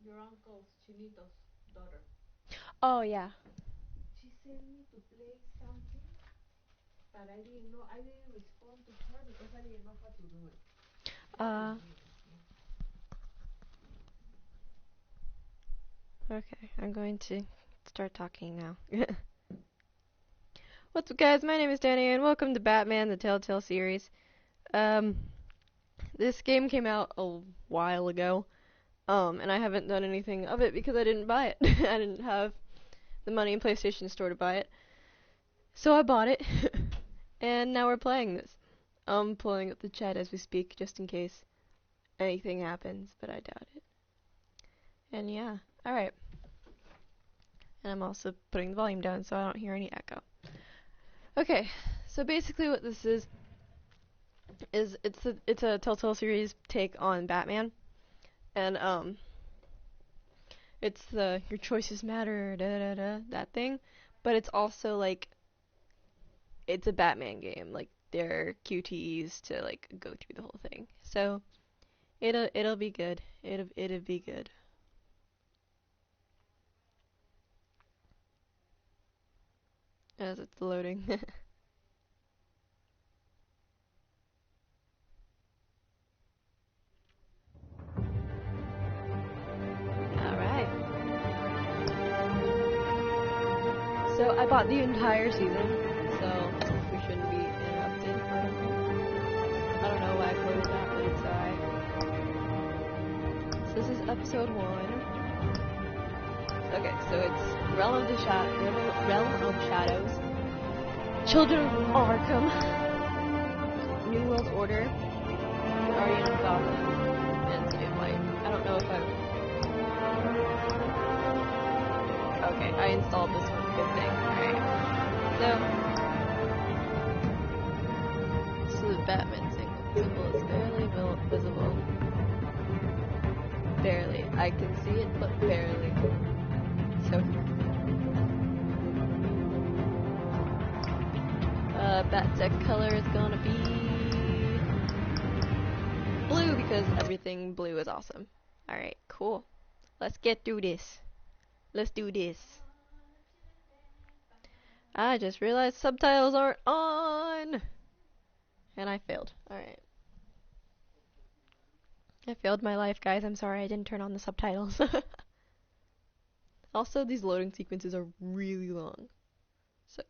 Your uncle's Chinito's daughter. Oh, yeah. She sent me to play something, but I didn't know. I didn't respond to her because I didn't know how to do it. Uh, okay, I'm going to start talking now. What's up, guys? My name is Danny, and welcome to Batman, the Telltale series. This game came out a while ago, and I haven't done anything of it because I didn't buy it. I didn't have the money in PlayStation Store to buy it. So I bought it, and now we're playing this. I'm pulling up the chat as we speak, just in case anything happens, but I doubt it. And yeah, alright. And I'm also putting the volume down so I don't hear any echo. Okay, so basically what this is it's a Telltale series take on Batman, and it's the your choices matter that thing, but it's also like it's a Batman game, like there are QTEs to like go through the whole thing. So it'll be good. It'll be good. As it's loading. Alright. So I bought the entire season, so we shouldn't be interrupted. I don't know why I closed that, but it's alright. So this is episode 1. Okay, so it's Realm of Shadows, Children of Arkham, New World Order, Guardian of Gotham, and City of Light. I don't know if Okay, I installed this one. Good thing. Alright. So the Batman symbol is barely visible. Barely. I can see it, but barely. So bat deck color is gonna be blue because everything blue is awesome. Alright, cool. Let's get through this. Let's do this. I just realized subtitles aren't on! And I failed. Alright. I failed my life, guys. I'm sorry I didn't turn on the subtitles. Also, these loading sequences are really long. So.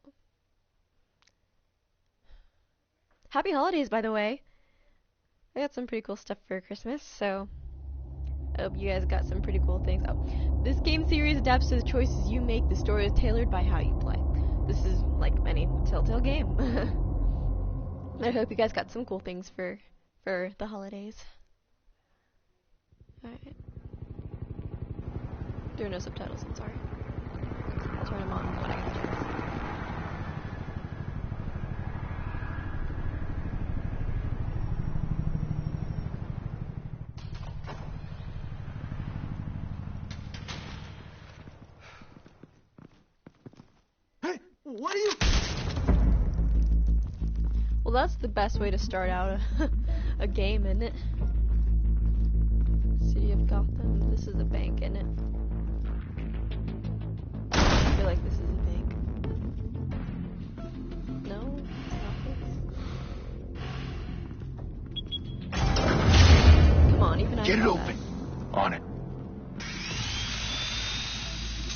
Happy holidays, by the way. I got some pretty cool stuff for Christmas, so I hope you guys got some pretty cool things. Oh, this game series adapts to the choices you make. The story is tailored by how you play. This is like any Telltale game. I hope you guys got some cool things for the holidays. Alright. There are no subtitles, I'm sorry. I'll turn them on when I get the chance. Hey, what are you? Well, that's the best way to start out a game, isn't it? City of Gotham. This is a bank, isn't it? I feel like this is a bank. No, it's not this. Come on, even I Get it know open. that. On it.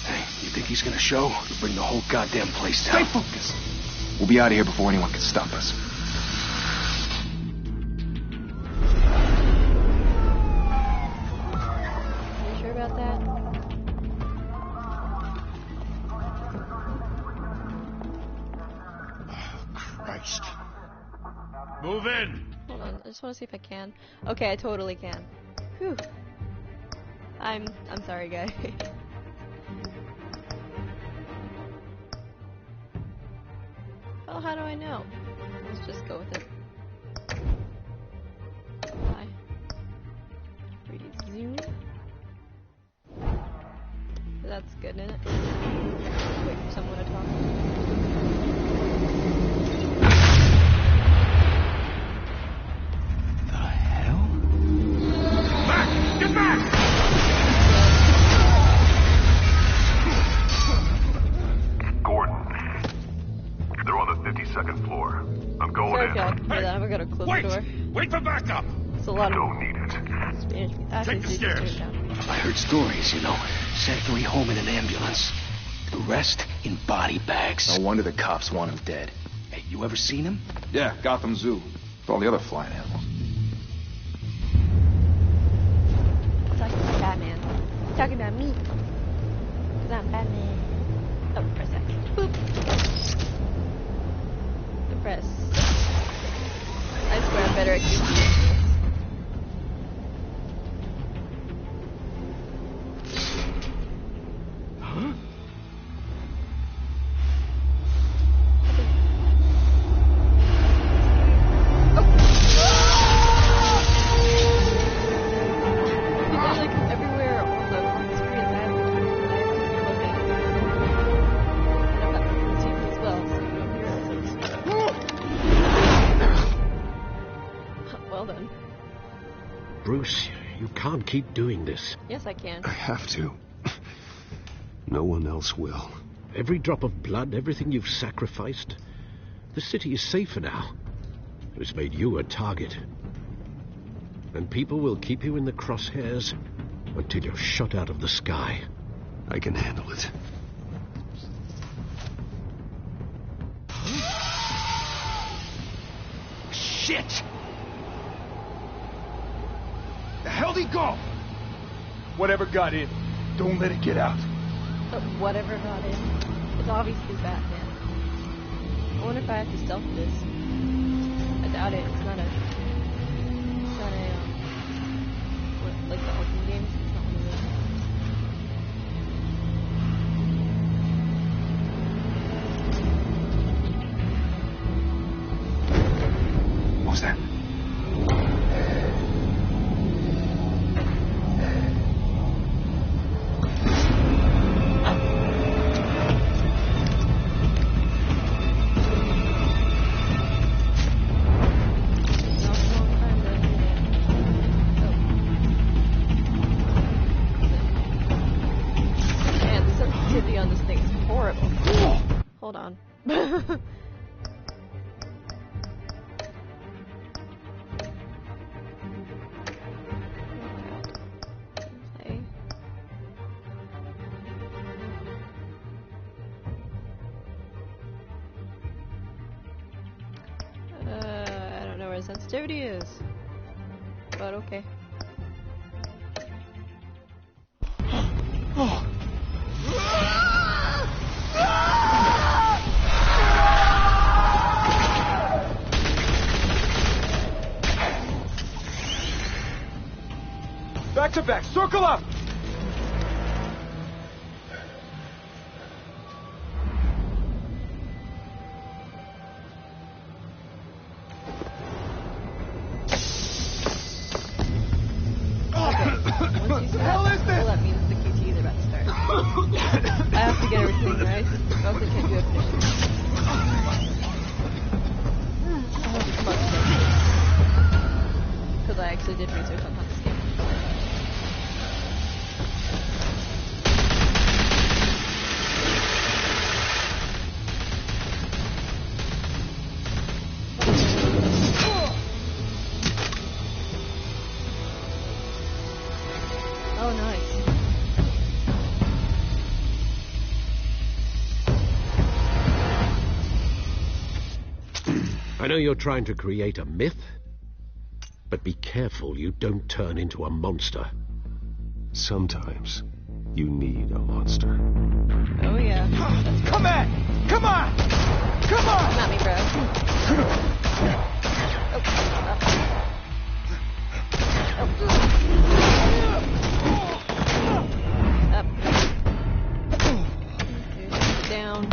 Hey, you think he's gonna show? He'll bring the whole goddamn place down. Stay focused. We'll be out of here before anyone can stop us. Are you sure about that? Christ. Move in! Hold on, I just want to see if I can. Okay, I totally can. Whew. I'm sorry, guys. Well, how do I know? Let's just go with it. Bye. Resume. That's good, isn't it? Wait for someone to talk. The hell? Back! Get back! take the stairs. I heard stories, you know. Sent 3 home in an ambulance. The rest in body bags. No wonder the cops want him dead. Hey, you ever seen him? Yeah, Gotham Zoo. With all the other flying animals. Talking about Batman. Talking about me. Because I'm Batman. Oh, press X. Boop. The press. I swear I'm better at QT. Huh? Bruce, you can't keep doing this. Yes, I can. I have to. No one else will. Every drop of blood, everything you've sacrificed. The city is safer now. It's made you a target. And people will keep you in the crosshairs until you're shot out of the sky. I can handle it. Shit! The hell'd he go? Whatever got in, don't let it get out. But whatever got in, it's obviously Batman. I wonder if I have to stealth this. I doubt it. It's not a what, like the Arkham games. It's not one of What was that? Hold on. I don't know where sensitivity is, but okay. Oh. Back to back, circle up! Once you start, that means the QT is about to start. I have to get everything right, or else I can't do a finish. I hope it's fun today. Because I actually did research on how this game is played. Oh, nice. I know you're trying to create a myth, but be careful you don't turn into a monster. Sometimes you need a monster. Oh, yeah. Come on! Come on! Come on! Not me, bro. Up. Okay, down.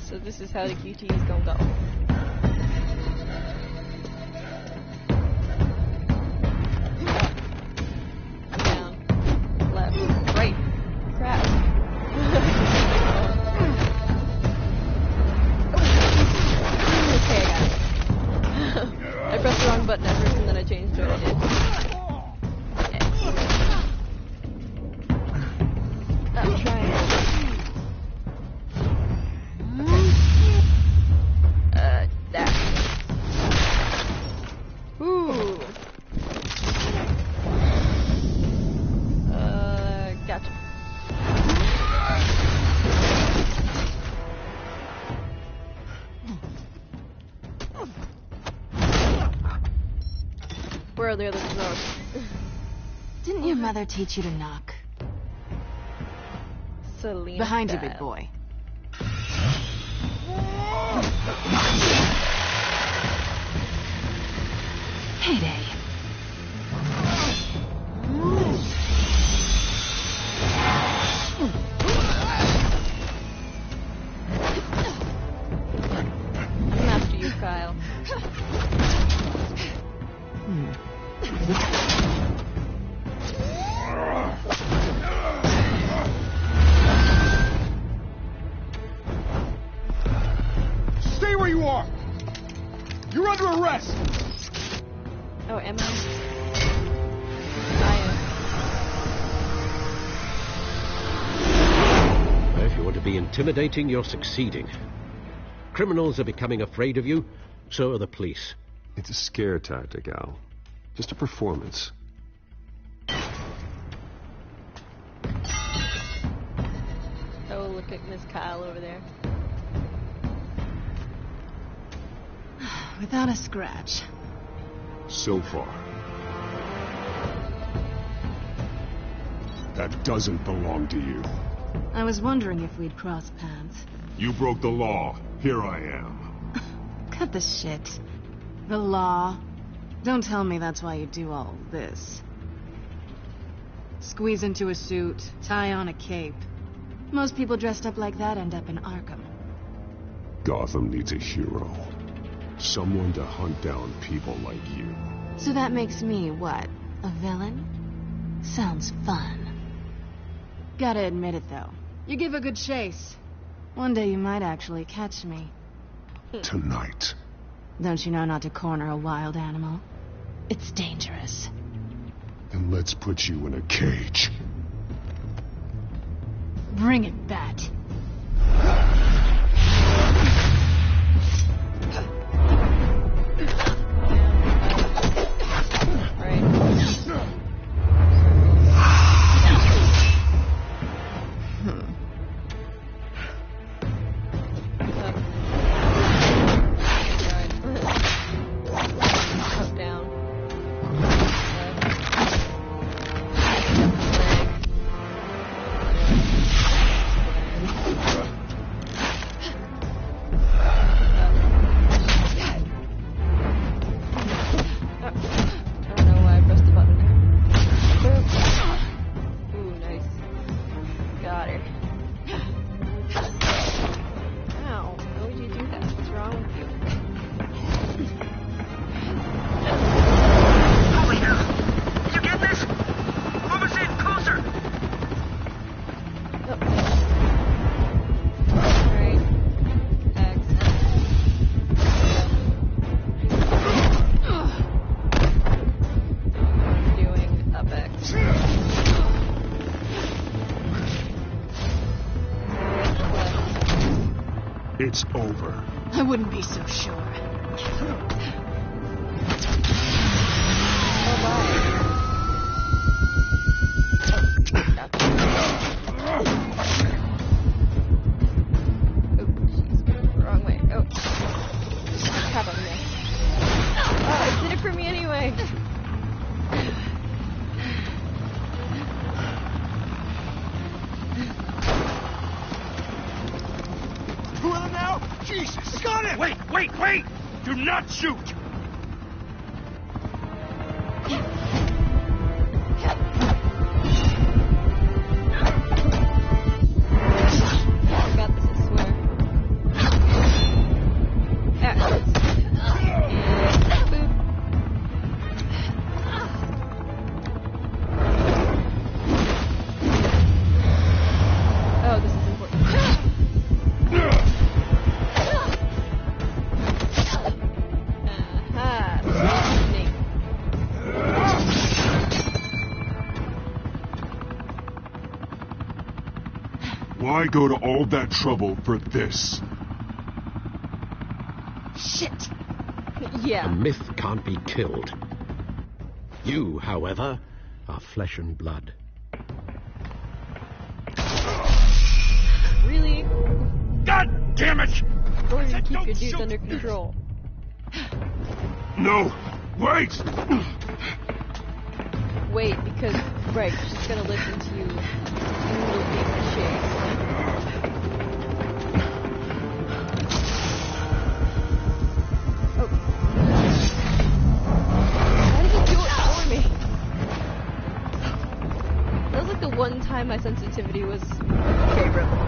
So this is how the QT is gonna go. Up. Down. Left. Right. Crap. Okay, I got it. I pressed the wrong button at first and then I changed what I did. I'm trying. That. Where are the other drawers? Didn't your mother teach you to knock? Selena. Behind you, big boy. Heyday. I'm after you, Kyle. Stay where you are! You're under arrest! Oh, am I? I If you want to be intimidating, you're succeeding. Criminals are becoming afraid of you, so are the police. It's a scare tactic, Al. Just a performance. Oh, look at Miss Kyle over there. Without a scratch. So far. That doesn't belong to you. I was wondering if we'd cross paths. You broke the law. Here I am. Cut the shit. The law. Don't tell me that's why you do all this. Squeeze into a suit, tie on a cape. Most people dressed up like that end up in Arkham. Gotham needs a hero. Someone to hunt down people like you. So that makes me, what, a villain? Sounds fun. Gotta admit it, though. You give a good chase. One day you might actually catch me. Tonight. Don't you know not to corner a wild animal? It's dangerous. Then let's put you in a cage. Bring it, Bat. It's over. I wouldn't be so sure. Wrong way. Oh. Crap over there. Oh, it did it for me anyway. Who are them now? Jesus! Got him! Wait! Do not shoot! I got this, I swear. Boop. Oh, this is important. Why go to all that trouble for this? Shit! A Yeah. myth can't be killed. You, however, are flesh and blood. Really? God damn it! Going to keep your Don't dudes shoot. under control. No! Wait! wait, because, right, she's gonna listen to you looking at shades. Oh. Why did you do it for me? That was like the one time my sensitivity was favorable.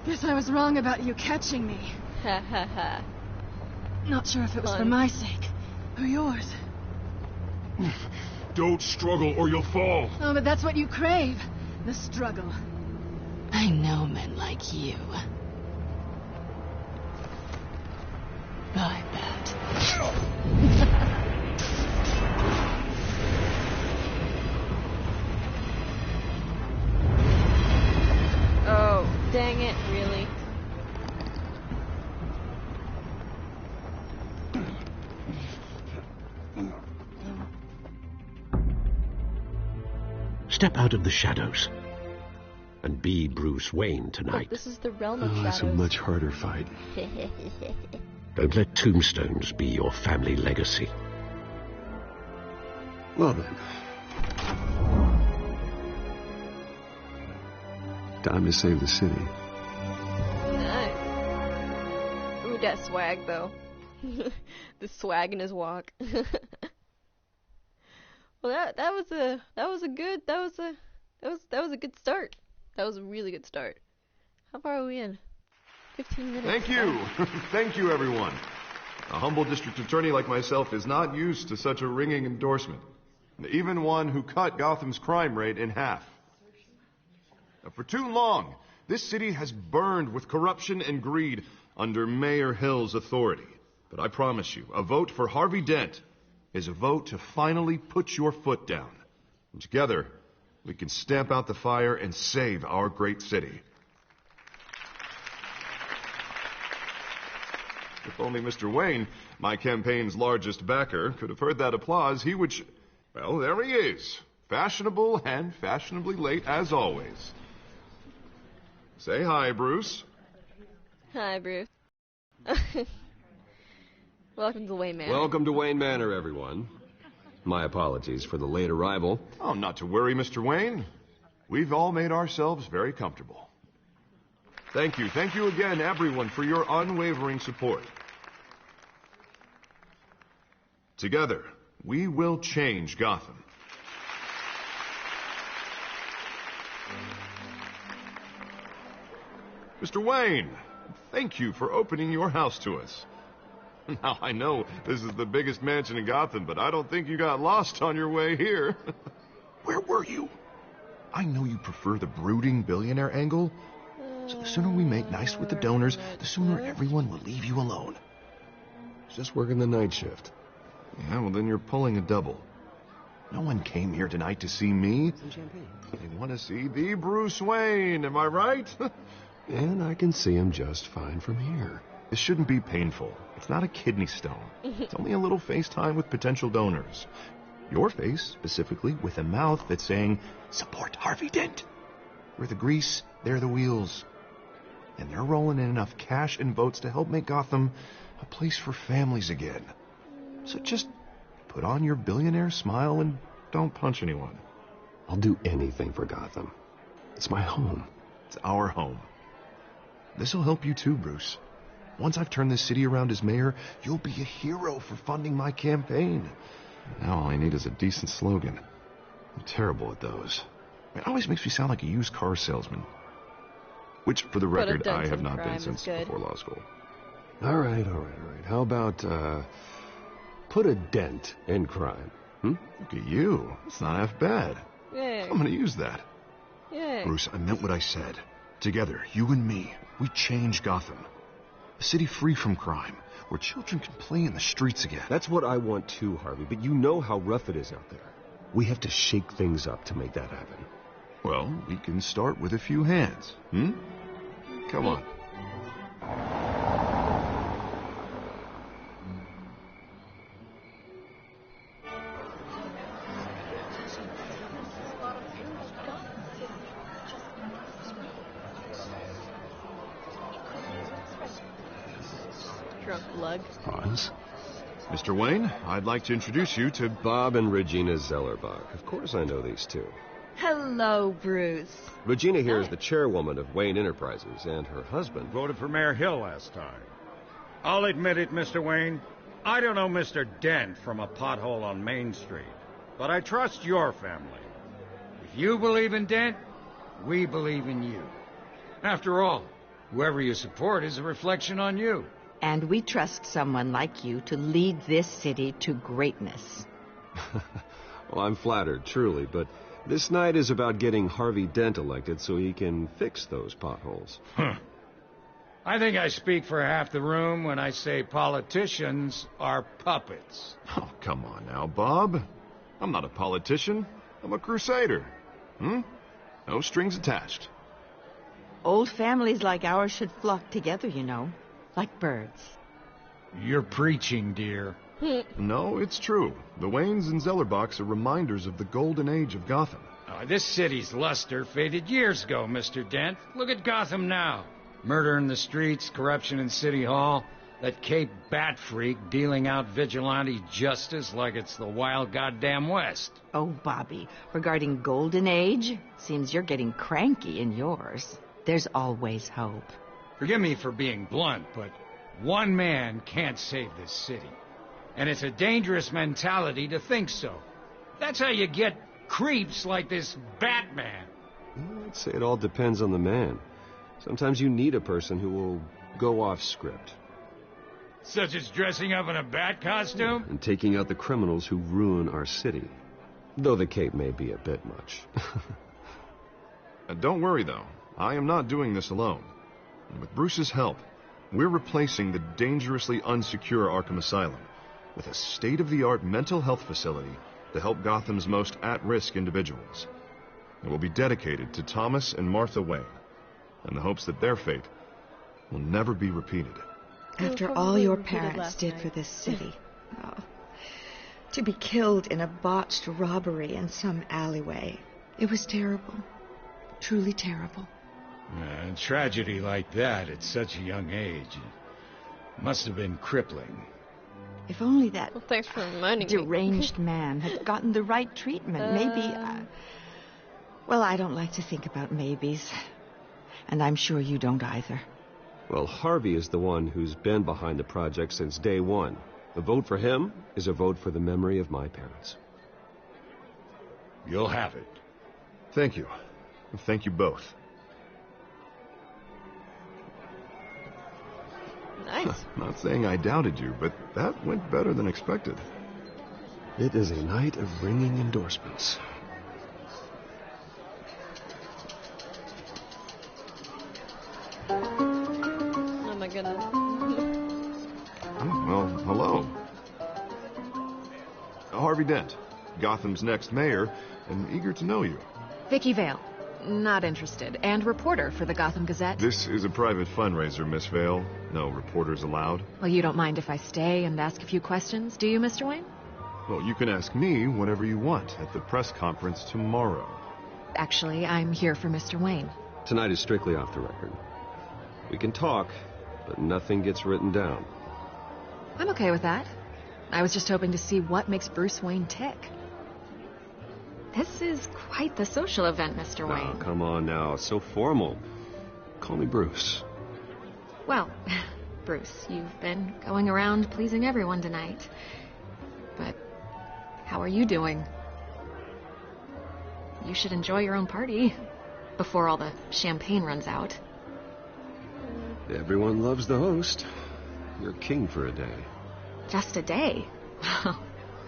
Guess I was wrong about you catching me. Ha ha ha. Not sure if it was for Fun. my sake or yours. Don't struggle or you'll fall. Oh, but that's what you crave. The struggle. I know men like you. I bet. Oh, dang it, really? Step out of the shadows and be Bruce Wayne Look, tonight. this is the realm of Oh, that's a shadows. much harder fight. Don't let tombstones be your family legacy. Well then. Time to save the city. Nice. Ooh, that swag though. The swag in his walk. Well, that was a good start. That was a really good start. How far are we in? 15 minutes. Thank you. Thank you, everyone. A humble district attorney like myself is not used to such a ringing endorsement. Even one who cut Gotham's crime rate in half. For too long, this city has burned with corruption and greed under Mayor Hill's authority. But I promise you, a vote for Harvey Dent is a vote to finally put your foot down. And together, we can stamp out the fire and save our great city. If only Mr. Wayne, my campaign's largest backer, could have heard that applause, he would... Well, there he is. Fashionable and fashionably late as always. Say hi, Bruce. Hi, Bruce. Welcome to Wayne Manor. Welcome to Wayne Manor, everyone. My apologies for the late arrival. Oh, not to worry, Mr. Wayne. We've all made ourselves very comfortable. Thank you. Thank you again, everyone, for your unwavering support. Together, we will change Gotham. Mr. Wayne, thank you for opening your house to us. Now, I know this is the biggest mansion in Gotham, but I don't think you got lost on your way here. Where were you? I know you prefer the brooding billionaire angle, so the sooner we make nice with the donors, the sooner everyone will leave you alone. Just working the night shift. Yeah, well, then you're pulling a double. No one came here tonight to see me. They want to see the Bruce Wayne, am I right? And I can see him just fine from here. This shouldn't be painful. It's not a kidney stone. It's only a little FaceTime with potential donors. Your face, specifically, with a mouth that's saying, support Harvey Dent. We're the grease, they're the wheels. And they're rolling in enough cash and votes to help make Gotham a place for families again. So just put on your billionaire smile and don't punch anyone. I'll do anything for Gotham. It's my home. It's our home. This'll help you too, Bruce. Once I've turned this city around as mayor, you'll be a hero for funding my campaign. Now all I need is a decent slogan. I'm terrible at those. It always makes me sound like a used car salesman. Which, for the record, I have not been since before law school. All right. How about, put a dent in crime? Look at you. It's not half bad. Yeah. I'm going to use that. Yay. Bruce, I meant what I said. Together, you and me, we change Gotham. A city free from crime, where children can play in the streets again. That's what I want too, Harvey, but you know how rough it is out there. We have to shake things up to make that happen. Well, we can start with a few hands, Come on. Drunk lug. Hans? Mr. Wayne, I'd like to introduce you to Bob and Regina Zellerbach. Of course I know these two. Hello, Bruce. Regina here is the chairwoman of Wayne Enterprises, and her husband... Voted for Mayor Hill last time. I'll admit it, Mr. Wayne. I don't know Mr. Dent from a pothole on Main Street, but I trust your family. If you believe in Dent, we believe in you. After all, whoever you support is a reflection on you. And we trust someone like you to lead this city to greatness. Well, I'm flattered, truly, but this night is about getting Harvey Dent elected so he can fix those potholes. I think I speak for half the room when I say politicians are puppets. Oh, come on now, Bob. I'm not a politician. I'm a crusader. No strings attached. Old families like ours should flock together, you know, like birds. You're preaching, dear. No, it's true. The Waynes and Zellerbachs are reminders of the golden age of Gotham. This city's luster faded years ago, Mr. Dent. Look at Gotham now. Murder in the streets, corruption in City Hall, that Cape Bat freak dealing out vigilante justice like it's the wild goddamn West. Oh, Bobby, regarding Golden Age, seems you're getting cranky in yours. There's always hope. Forgive me for being blunt, but one man can't save this city. And it's a dangerous mentality to think so. That's how you get creeps like this Batman. I'd say it all depends on the man. Sometimes you need a person who will go off script. Such as dressing up in a bat costume? And taking out the criminals who ruin our city. Though the cape may be a bit much. Don't worry, though. I am not doing this alone. And with Bruce's help, we're replacing the dangerously unsecure Arkham Asylum with a state-of-the-art mental health facility to help Gotham's most at-risk individuals. It will be dedicated to Thomas and Martha Wayne, in the hopes that their fate will never be repeated. After all your parents did for this city. To be killed in a botched robbery in some alleyway. It was terrible. Truly terrible. A tragedy like that at such a young age must have been crippling. If only that thanks for reminding deranged man had gotten the right treatment, maybe... well, I don't like to think about maybes. And I'm sure you don't either. Well, Harvey is the one who's been behind the project since day one. A vote for him is a vote for the memory of my parents. You'll have it. Thank you. Thank you both. Nice. Not saying I doubted you, but that went better than expected. It is a night of ringing endorsements. Oh my goodness. Well, hello. Harvey Dent, Gotham's next mayor, and eager to know you. Vicky Vale. Not interested. And reporter for the Gotham Gazette. This is a private fundraiser, Miss Vale. No reporters allowed. Well, you don't mind if I stay and ask a few questions, do you, Mr. Wayne? Well, you can ask me whatever you want at the press conference tomorrow. Actually, I'm here for Mr. Wayne. Tonight is strictly off the record. We can talk, but nothing gets written down. I'm okay with that. I was just hoping to see what makes Bruce Wayne tick. This is quite the social event, Mr. Wayne. Oh, come on now. It's so formal. Call me Bruce. Well, Bruce, you've been going around pleasing everyone tonight. But how are you doing? You should enjoy your own party before all the champagne runs out. Everyone loves the host. You're king for a day. Just a day?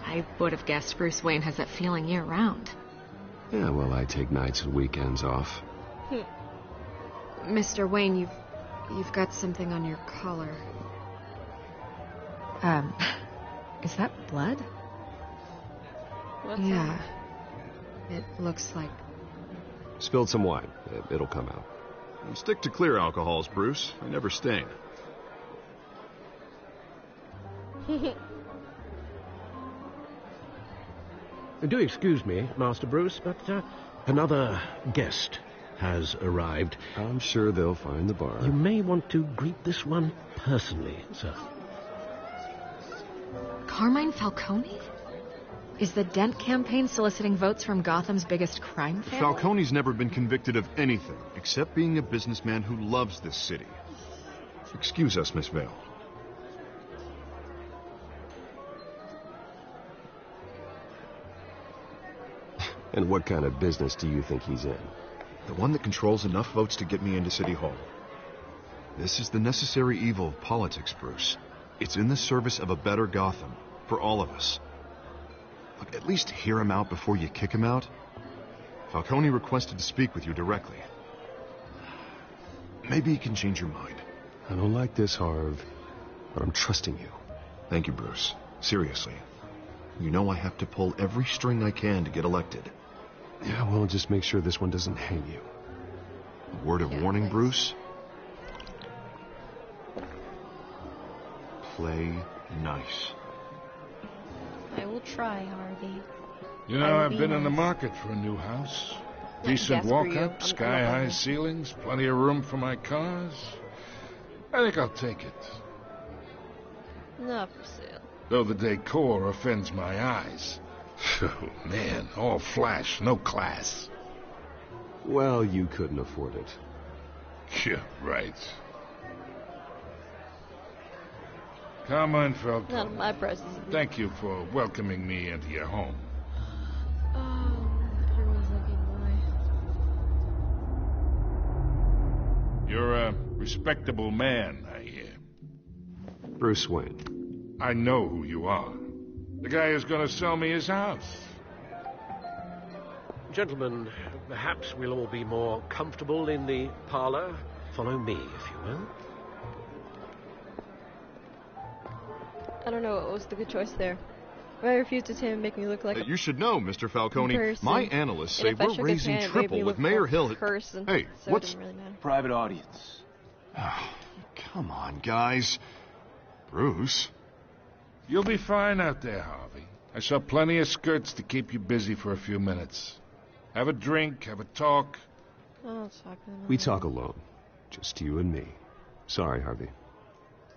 I would have guessed Bruce Wayne has that feeling year-round. Yeah, well, I take nights and weekends off. Mr. Wayne, you've got something on your collar. Is that blood? What's Yeah. It looks like... Spilled some wine. It'll come out. Stick to clear alcohols, Bruce. They never stain. Do excuse me, Master Bruce, but another guest has arrived. I'm sure they'll find the bar. You may want to greet this one personally, sir. Carmine Falcone? Is the Dent campaign soliciting votes from Gotham's biggest crime family? Falcone's never been convicted of anything except being a businessman who loves this city. Excuse us, Miss Vale. And what kind of business do you think he's in? The one that controls enough votes to get me into City Hall. This is the necessary evil of politics, Bruce. It's in the service of a better Gotham, for all of us. Look, at least hear him out before you kick him out. Falcone requested to speak with you directly. Maybe he can change your mind. I don't like this, Harv, but I'm trusting you. Thank you, Bruce. Seriously. You know I have to pull every string I can to get elected. Yeah, well, just make sure this one doesn't hang you. A word of warning, Bruce? Play nice. I will try, Harvey. You know, I've been in the market for a new house. Decent walk-up, sky-high ceilings, plenty of room for my cars. I think I'll take it. Not for sale. Though the decor offends my eyes. Oh, man, all flash, no class. Well, you couldn't afford it. Yeah, right. Carmine Falcone. None of my prices. Thank you for welcoming me into your home. Oh, everyone's looking why. You're a respectable man, I hear. Bruce Wayne. I know who you are. The guy who's going to sell me his house. Gentlemen, perhaps we'll all be more comfortable in the parlor. Follow me, if you will. I don't know what was the good choice there. I refused to say and make me look like You should know, Mr. Falcone. person. My analysts say And if I we're shook his raising hand, it made triple me with look Mayor like Hill. a person, Hey, so what's... it didn't really matter. Private audience. Oh, come on, guys. Bruce? You'll be fine out there, Harvey. I saw plenty of skirts to keep you busy for a few minutes. Have a drink, have a talk. I'll talk to them. We talk alone. Just you and me. Sorry, Harvey.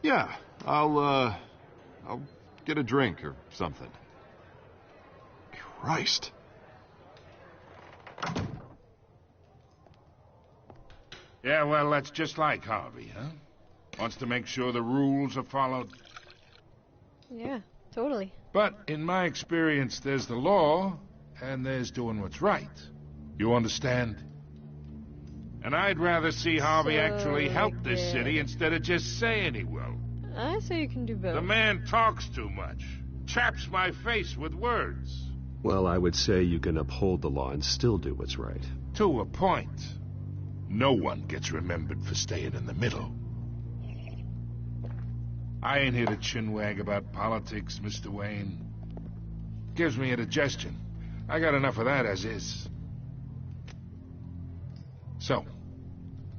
Yeah, I'll get a drink or something. Christ. Yeah, well, that's just like Harvey, huh? Wants to make sure the rules are followed. Yeah, totally. But in my experience, there's the law, and there's doing what's right. You understand? And I'd rather see Harvey actually help this city instead of just saying he will. I say you can do both. The man talks too much. Chaps my face with words. Well, I would say you can uphold the law and still do what's right. To a point. No one gets remembered for staying in the middle. I ain't here to chinwag about politics, Mr. Wayne. Gives me indigestion. I got enough of that as is. So,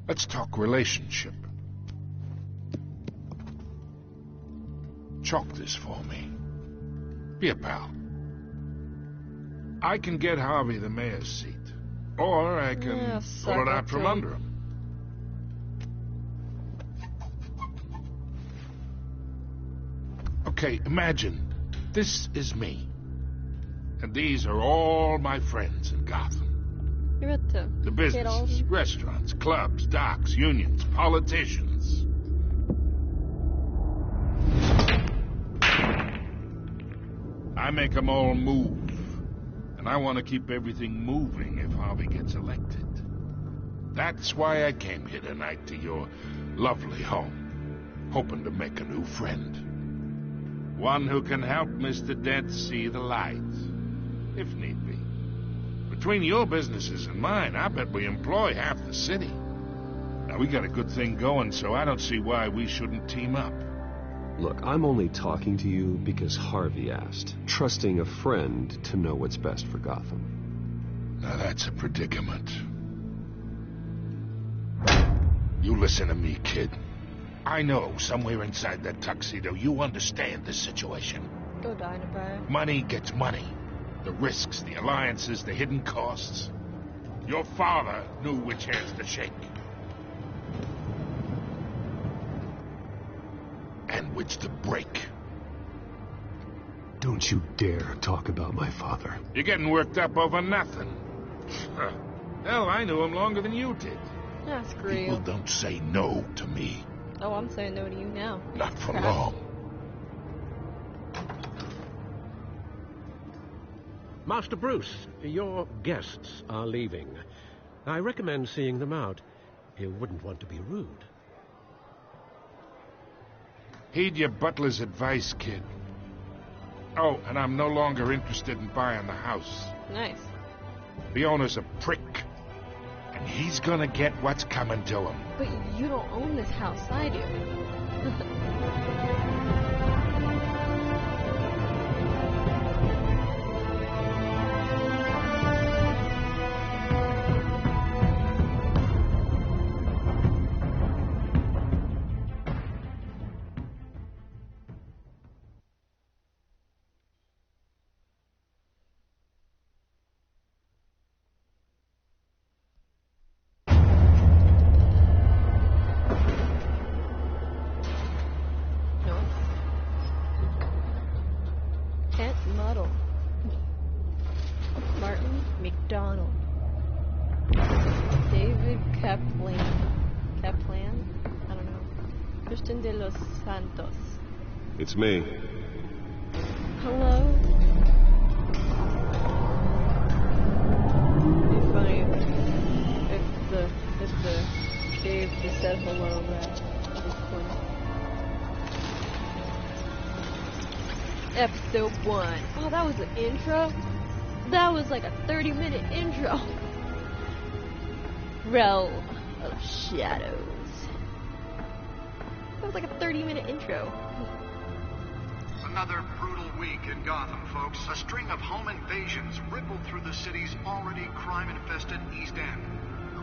let's talk relationship. Chalk this for me. Be a pal. I can get Harvey the mayor's seat. Or I can pull it out from under him. Okay, imagine this is me. And these are all my friends in Gotham. You're about to The get all of businesses, them? restaurants, clubs, docks, unions, politicians. I make them all move. And I want to keep everything moving if Harvey gets elected. That's why I came here tonight to your lovely home, hoping to make a new friend. One who can help Mr. Dent see the light, if need be. But Between your businesses and mine, I bet we employ half the city. Now, we got a good thing going, so I don't see why we shouldn't team up. Look, I'm only talking to you because Harvey asked, trusting a friend to know what's best for Gotham. Now, that's a predicament. You listen to me, kid. I know somewhere inside that tuxedo you understand the situation. Go Dynabag. Money gets money. The risks, the alliances, the hidden costs. Your father knew which hands to shake. And which to break. Don't you dare talk about my father. You're getting worked up over nothing. Hell, I knew him longer than you did. That's great. People don't say no to me. Oh, I'm saying no to you now. Not for long. Master Bruce, your guests are leaving. I recommend seeing them out. You wouldn't want to be rude. Heed your butler's advice, kid. Oh, and I'm no longer interested in buying the house. Nice. The owner's a prick. And he's gonna get what's coming to him. But you don't own this house, I do. Martin McDonald. David Kaplan. I don't know. Christian de los Santos. It's me. Hello? It'd be funny if the Dave just said hello back. That'd be funny. Episode 1. Oh, that was the intro? That was like a 30-minute intro. Realm of Shadows. That was like a 30-minute intro. Another brutal week in Gotham, folks. A string of home invasions rippled through the city's already crime-infested East End.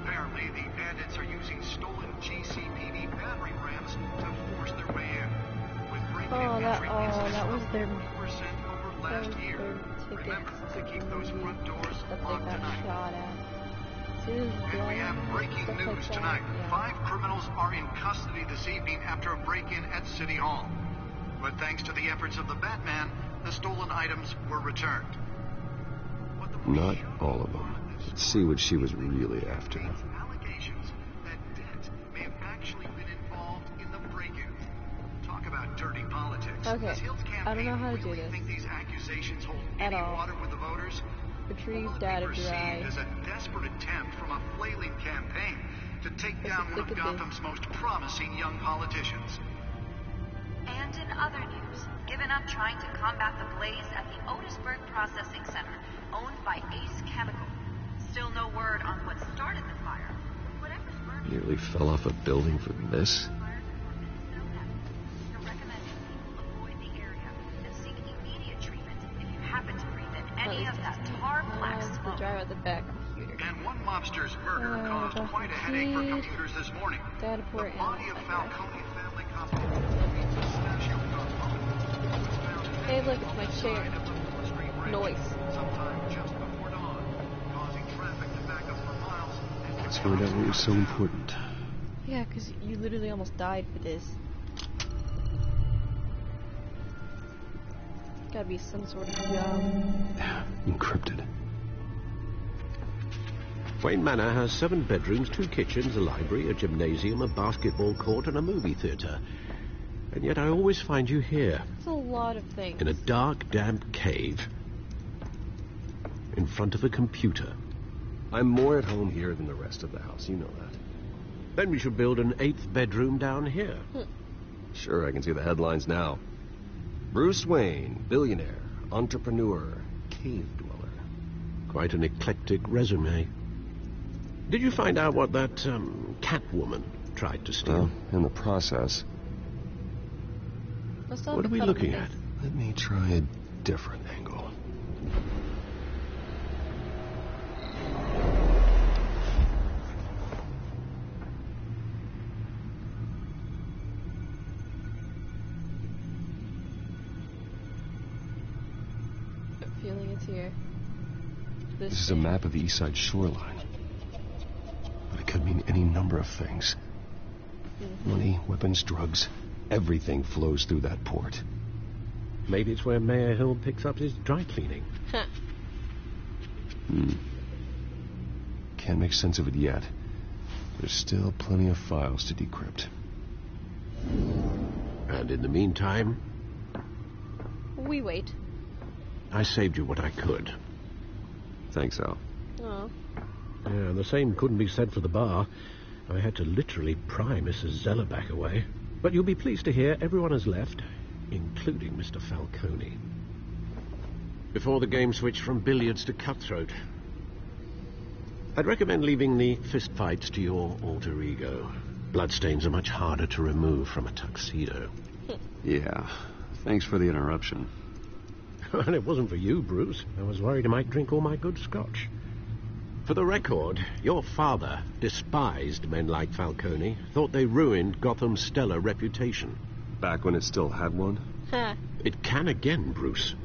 Apparently, the bandits are using stolen GCPD battering rams to force their way in. With break-in entry that was their over last year. Remember to keep those front doors locked tonight. And we have breaking news tonight. 5 criminals are in custody this evening after a break-in at City Hall. But thanks to the efforts of the Batman, the stolen items were returned. Not all of them. Let's see what she was really after. Allegations that Dent may have actually been involved in the break-in. Talk about dirty politics. Okay, I don't know how to do this. Think these accusations hold at any all. Water with the voters? Retrieve data drive. As a desperate attempt from a flailing campaign to take down one of Gotham's most promising young politicians. And in other news, given up trying to combat the blaze at the Otisburg Processing Center, owned by Ace Chemical. Still no word on what started the fire. Whatever's burning. Nearly fell off a building for this. The drive at the back computer. And one mobster's murder caused quite a headache for computers this morning. Data port the body of Falcone family couple. Hey, look, it's my chair. Noise. Sometime just before dawn, causing traffic to back up for miles. Let's find out what was so important. Yeah, because you literally almost died for this. Gotta be some sort of job. Encrypted. Wayne Manor has 7 bedrooms, 2 kitchens, a library, a gymnasium, a basketball court, and a movie theater. And yet I always find you here. That's a lot of things. In a dark, damp cave. In front of a computer. I'm more at home here than the rest of the house, you know that. Then we should build an 8th bedroom down here. Sure, I can see the headlines now. Bruce Wayne, billionaire, entrepreneur, cave dweller. Quite an eclectic resume. Did you find out what that, Catwoman tried to steal? In the process. What are we looking at? Let me try a different angle. I'm feeling it's here. This is a map of the east side shoreline. But it could mean any number of things. Money, weapons, drugs, everything flows through that port. Maybe it's where Mayor Hill picks up his dry cleaning. Can't make sense of it yet. There's still plenty of files to decrypt. And in the meantime, we wait. I saved you what I could. Thanks, Al. Oh. Yeah, the same couldn't be said for the bar. I had to literally pry Mrs. Zellerback away. But you'll be pleased to hear everyone has left, including Mr. Falcone. Before the game switched from billiards to cutthroat. I'd recommend leaving the fistfights to your alter ego. Bloodstains are much harder to remove from a tuxedo. Yeah, thanks for the interruption. And it wasn't for you, Bruce. I was worried I might drink all my good scotch. For the record, your father despised men like Falcone, thought they ruined Gotham's stellar reputation. Back when it still had one? It can again, Bruce.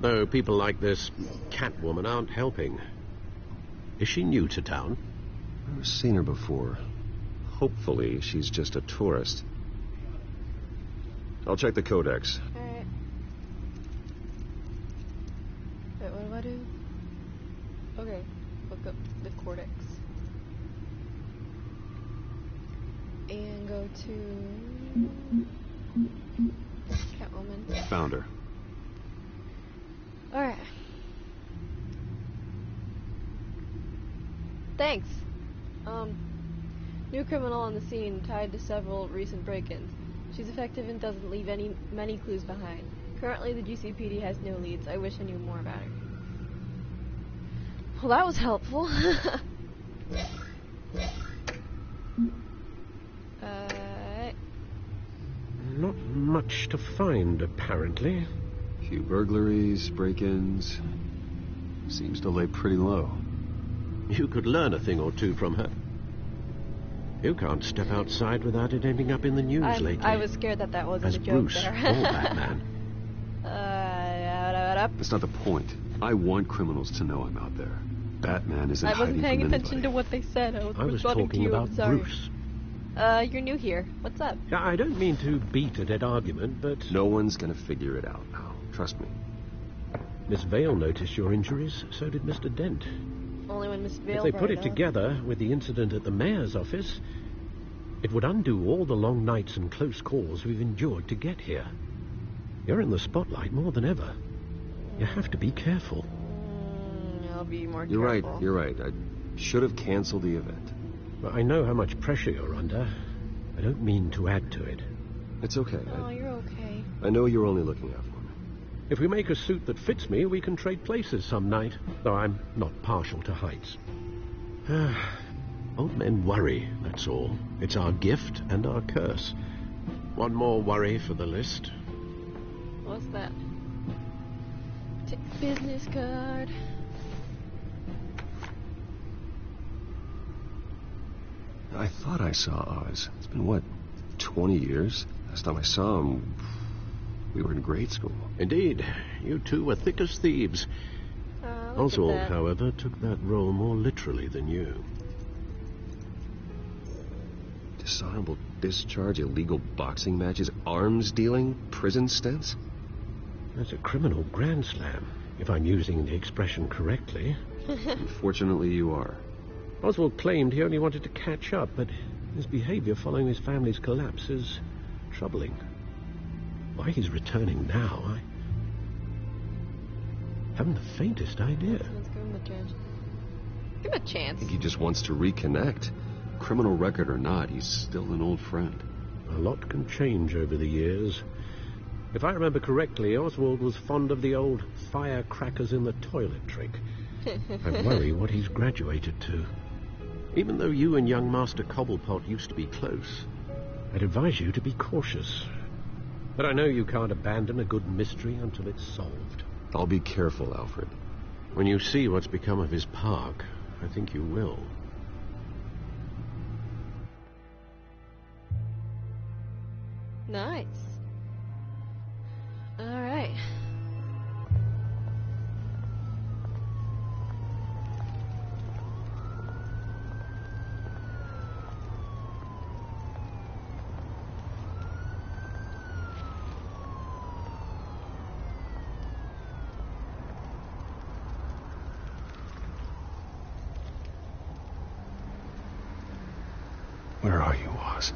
Though people like this Catwoman aren't helping. Is she new to town? I've never seen her before. Hopefully she's just a tourist. I'll check the codex. Alright. Wait, what do I do? Okay, look up the codex. And go to Catwoman. Found her. Alright. Thanks. New criminal on the scene tied to several recent break-ins. She's effective and doesn't leave many clues behind. Currently, the GCPD has no leads. I wish I knew more about her. Well, that was helpful. Not much to find, apparently. Few burglaries, break-ins. Seems to lay pretty low. You could learn a thing or two from her. You can't step outside without it ending up in the news lately. I was scared that wasn't As a joke Bruce there. or Batman. That's not the point. I want criminals to know I'm out there. Batman isn't I wasn't hiding paying from attention anybody. to what they said. I was responding to talking you. about I'm sorry. Bruce. You're new here. What's up? I don't mean to beat a dead argument, but... No one's gonna figure it out now. Trust me. Miss Vale noticed your injuries, so did Mr. Dent. Only when Miss Vale If they brought put it up. together with the incident at the mayor's office, it would undo all the long nights and close calls we've endured to get here. You're in the spotlight more than ever. You have to be careful. I'll be more You're careful. right, you're right. I should have canceled the event. Well, I know how much pressure you're under. I don't mean to add to it. It's okay. Oh, you're okay. I know you're only looking out for me. If we make a suit that fits me, we can trade places some night, though I'm not partial to heights. Old men worry, that's all. It's our gift and our curse. One more worry for the list. What's that? Business card. I thought I saw Oz. It's been, what, 20 years? Last time I saw him, we were in grade school. Indeed. You two were thick as thieves. Oswald, however, took that role more literally than you. Dishonorable discharge, illegal boxing matches, arms dealing, prison stints? That's a criminal grand slam, if I'm using the expression correctly. Unfortunately, you are. Oswald claimed he only wanted to catch up, but his behavior following his family's collapse is troubling. Why he's returning now, I haven't the faintest idea. Let's give him a chance. Give him a chance. I think he just wants to reconnect. Criminal record or not, he's still an old friend. A lot can change over the years. If I remember correctly, Oswald was fond of the old firecrackers in the toilet trick. I worry what he's graduated to. Even though you and young Master Cobblepot used to be close, I'd advise you to be cautious. But I know you can't abandon a good mystery until it's solved. I'll be careful, Alfred. When you see what's become of his park, I think you will. Nice. Alright. Where are you, Oz?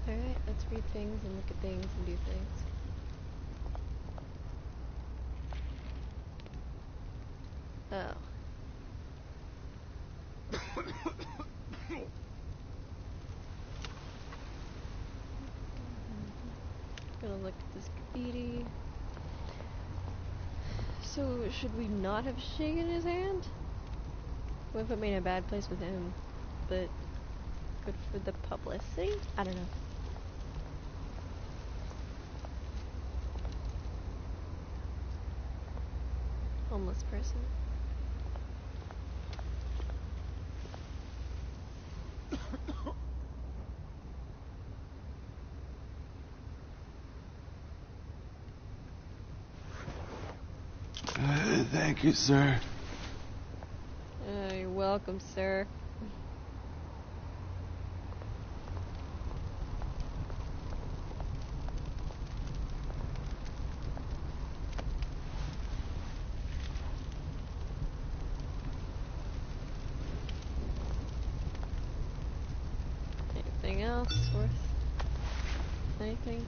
Alright, let's read things and look at things and do things. Oh. Gonna look at this graffiti. So, should we not have shaken his hand? What if it made a bad place with him, but good for the publicity? I don't know. Homeless person. Thank you, sir. You're welcome, sir. Anything else worth anything?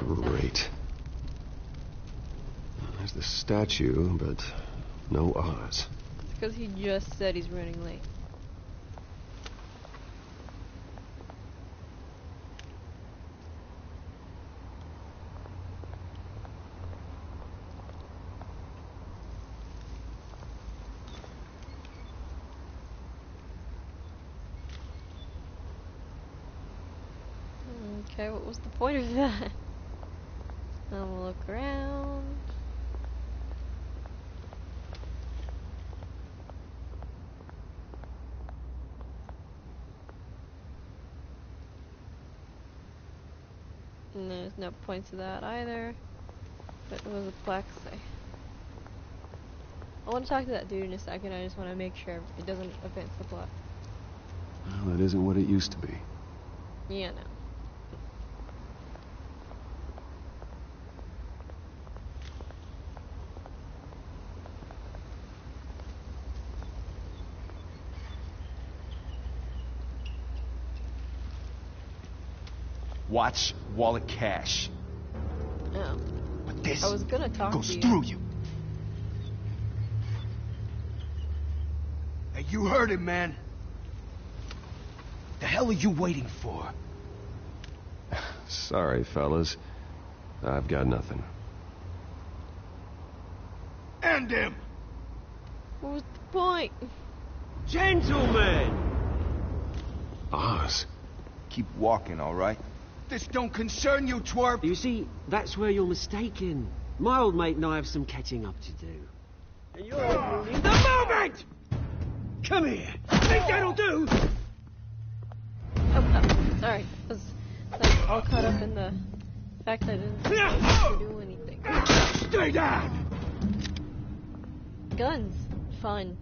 Great. There's the statue, but no Oz. It's because he just said he's running late. Okay, what was the point of that? I'll look around. And there's no point to that either. But what does the plaque say? I want to talk to that dude in a second. I just want to make sure it doesn't advance the plot. Well, that isn't what it used to be. Yeah, no. Watch wallet cash. Oh. But this I was gonna talk goes to you. through you. Hey, you heard it, man. The hell are you waiting for? Sorry, fellas. I've got nothing. End him! What was the point? Gentlemen! Oz. Keep walking, all right? This don't concern you, twerp! You see, that's where you're mistaken. My old mate and I have some catching up to do. And you're ruining the moment! Come here! Think that'll do? Oh, sorry. I was like, all caught up in the fact that I didn't do anything. Stay down! Guns. Fun.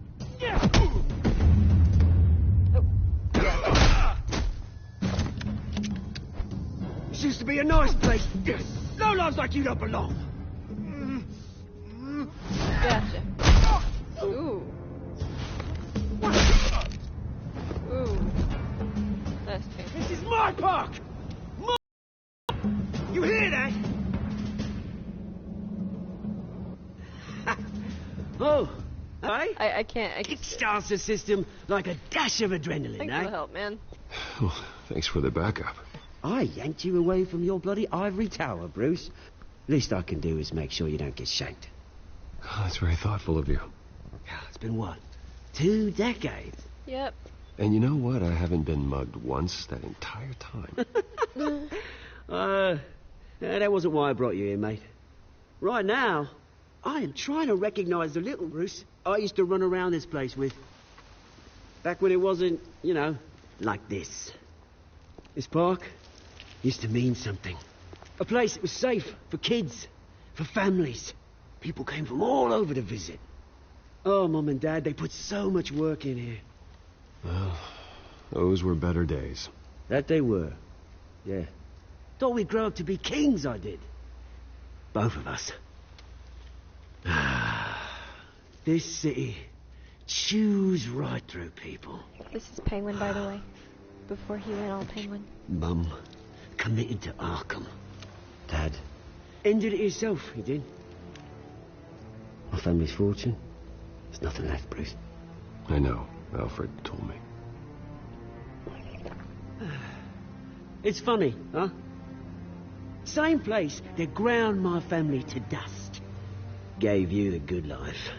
This used to be a nice place. Lowlifes like you don't belong. Gotcha. Ooh. Ooh. That's fancy. This is my park! You hear that? Oh, Hey? I can't. Kickstarts the system like a dash of adrenaline, Thanks eh? for the help, man. Well, thanks for the backup. I yanked you away from your bloody ivory tower, Bruce. Least I can do is make sure you don't get shanked. Oh, that's very thoughtful of you. It's been what? 2 decades? Yep. And you know what? I haven't been mugged once that entire time. That wasn't why I brought you here, mate. Right now, I am trying to recognize the little Bruce I used to run around this place with. Back when it wasn't, you know, like this. This park used to mean something. A place that was safe for kids, for families. People came from all over to visit. Oh, Mum and Dad, they put so much work in here. Well, those were better days. That they were. Yeah. Thought we'd grow up to be kings, I did. Both of us. This city chews right through people. This is Penguin, by the way. Before he went all Penguin. Mum committed to Arkham. Dad ended it himself, he did. My family's fortune. There's nothing left, Bruce. I know. Alfred told me. It's funny, huh? Same place that ground my family to dust. Gave you the good life.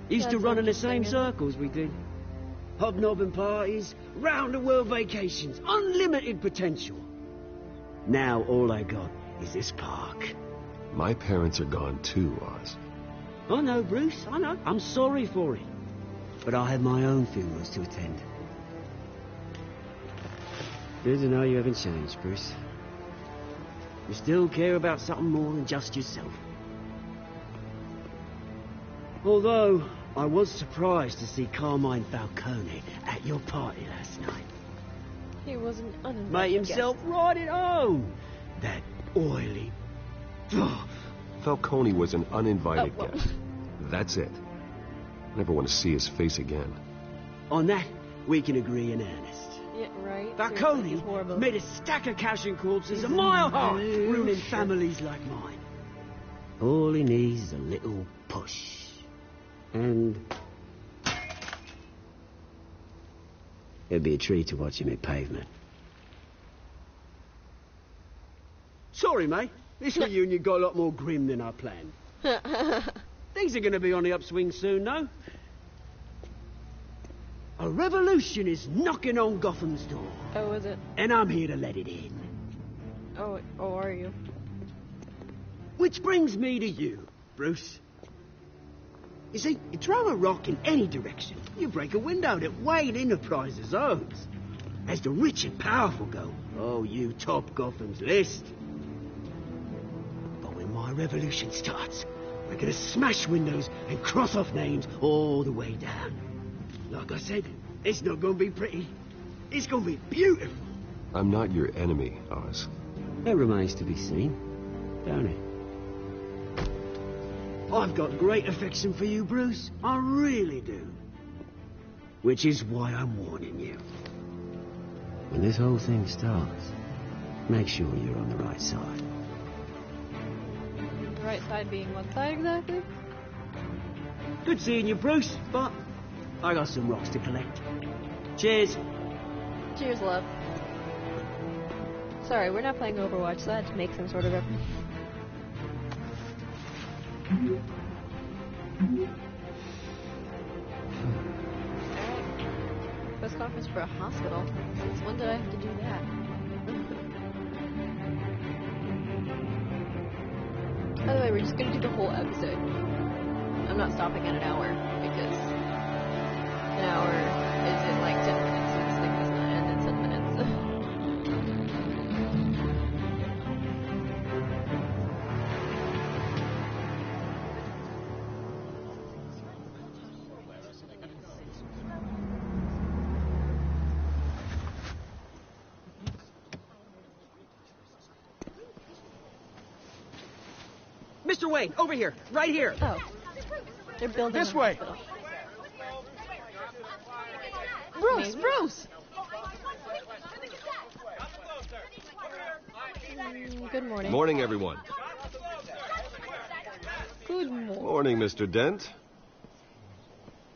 Used to run in the same circles we did. Hobnobbing parties, round-the-world vacations, unlimited potential. Now all I got is this park. My parents are gone too, Oz. I know, Bruce, I know. I'm sorry for it. But I have my own funerals to attend. Good to know you haven't changed, Bruce. You still care about something more than just yourself. Although, I was surprised to see Carmine Falcone at your party last night. He wasn't uninvited. Made himself right at home. That oily... Falcone was an uninvited well. guest. That's it. Never want to see his face again. On that, we can agree in earnest. Yeah, right. Falcone made a stack of cash and corpses a mile high, ruining families like mine. All he needs is a little push. And... it'd be a treat to watch him hit pavement. Sorry, mate. This reunion got a lot more grim than I planned. Things are going to be on the upswing soon, though. A revolution is knocking on Gotham's door. Oh, is it? And I'm here to let it in. Oh, are you? Which brings me to you, Bruce. You see, you throw a rock in any direction, you break a window that Wayne Enterprises owns. As the rich and powerful go, oh, you top Gotham's list. But when my revolution starts, we're gonna smash windows and cross off names all the way down. Like I said, it's not gonna be pretty. It's gonna be beautiful. I'm not your enemy, Oz. That remains to be seen, don't it? I've got great affection for you, Bruce. I really do. Which is why I'm warning you. When this whole thing starts, make sure you're on the right side. The right side being what side exactly? Good seeing you, Bruce, but I got some rocks to collect. Cheers. Cheers, love. Sorry, we're not playing Overwatch, so I had to make some sort of reference. Alright. Press conference for a hospital. Since when did I have to do that? By the way, we're just gonna do the whole episode. I'm not stopping at an hour, because an hour is in like 10 minutes, and this thing does not end in 10 minutes. Mr. Wayne, over here, right here. Oh. They're building this way. Hospital. Bruce, Bruce! Good morning. Morning, everyone. Good morning. Morning, Mr. Dent.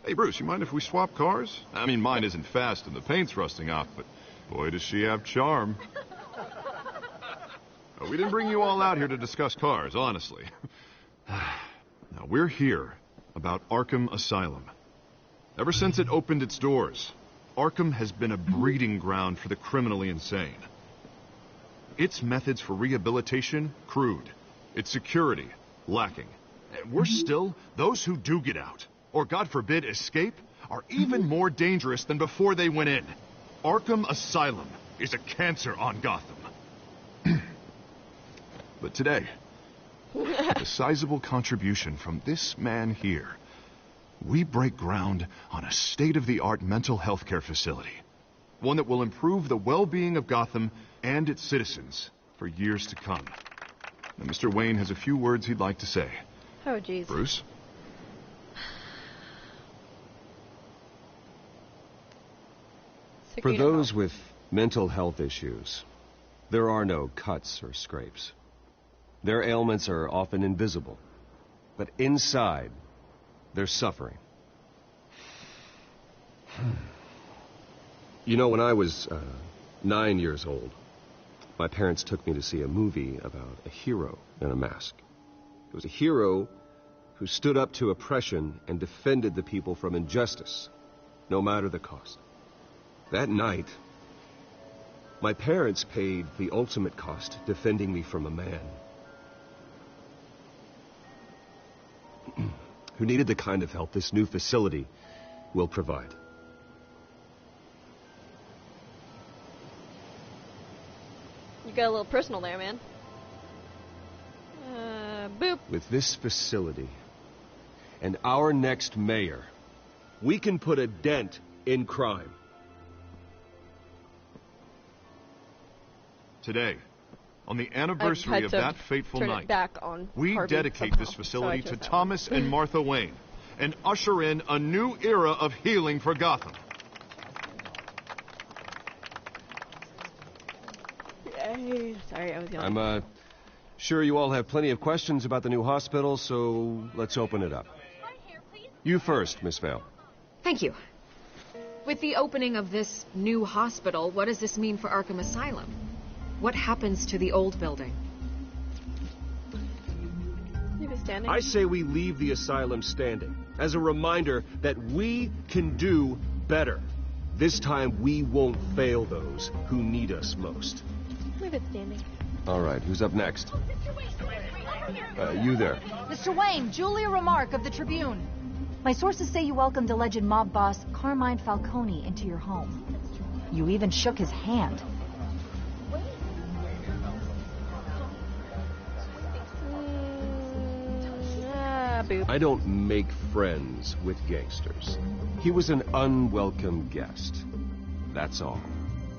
Hey, Bruce, you mind if we swap cars? I mean, mine isn't fast and the paint's rusting off, but boy, does she have charm. We didn't bring you all out here to discuss cars, honestly. Now, we're here about Arkham Asylum. Ever since it opened its doors, Arkham has been a breeding ground for the criminally insane. Its methods for rehabilitation, crude. Its security, lacking. And worse still, those who do get out, or God forbid escape, are even more dangerous than before they went in. Arkham Asylum is a cancer on Gotham. But today, with a sizable contribution from this man here, we break ground on a state-of-the-art mental health care facility. One that will improve the well-being of Gotham and its citizens for years to come. Now, Mr. Wayne has a few words he'd like to say. Oh, jeez. Bruce? For those with mental health issues, there are no cuts or scrapes. Their ailments are often invisible, but inside, they're suffering. You know, when I was 9 years old, my parents took me to see a movie about a hero in a mask. It was a hero who stood up to oppression and defended the people from injustice, no matter the cost. That night, my parents paid the ultimate cost defending me from a man who needed the kind of help this new facility will provide. You got a little personal there, man. Boop. With this facility and our next mayor, we can put a dent in crime. Today, on the anniversary of that fateful night, we dedicate this facility to Thomas and Martha Wayne and usher in a new era of healing for Gotham. Yay. Sorry, I was yelling. I'm sure you all have plenty of questions about the new hospital, so let's open it up. You first, Miss Vale. Thank you. With the opening of this new hospital, what does this mean for Arkham Asylum? What happens to the old building? I say we leave the asylum standing as a reminder that we can do better. This time we won't fail those who need us most. Leave it standing. All right, who's up next? You there. Mr. Wayne, Julia Remark of the Tribune. My sources say you welcomed alleged mob boss Carmine Falcone into your home. You even shook his hand. I don't make friends with gangsters. He was an unwelcome guest. That's all.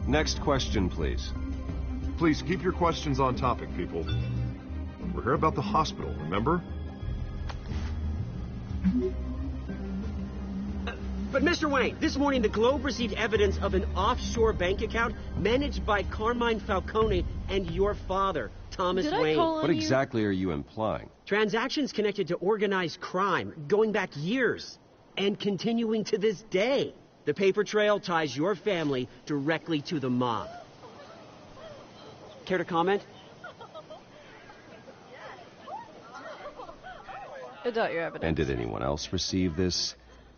Next question, please. Please keep your questions on topic, people. We're here about the hospital, remember? But Mr. Wayne, this morning the Globe received evidence of an offshore bank account managed by Carmine Falcone and your father, Thomas Wayne. What exactly are you implying? Transactions connected to organized crime, going back years, and continuing to this day. The paper trail ties your family directly to the mob. Care to comment? Adult your evidence. And did anyone else receive this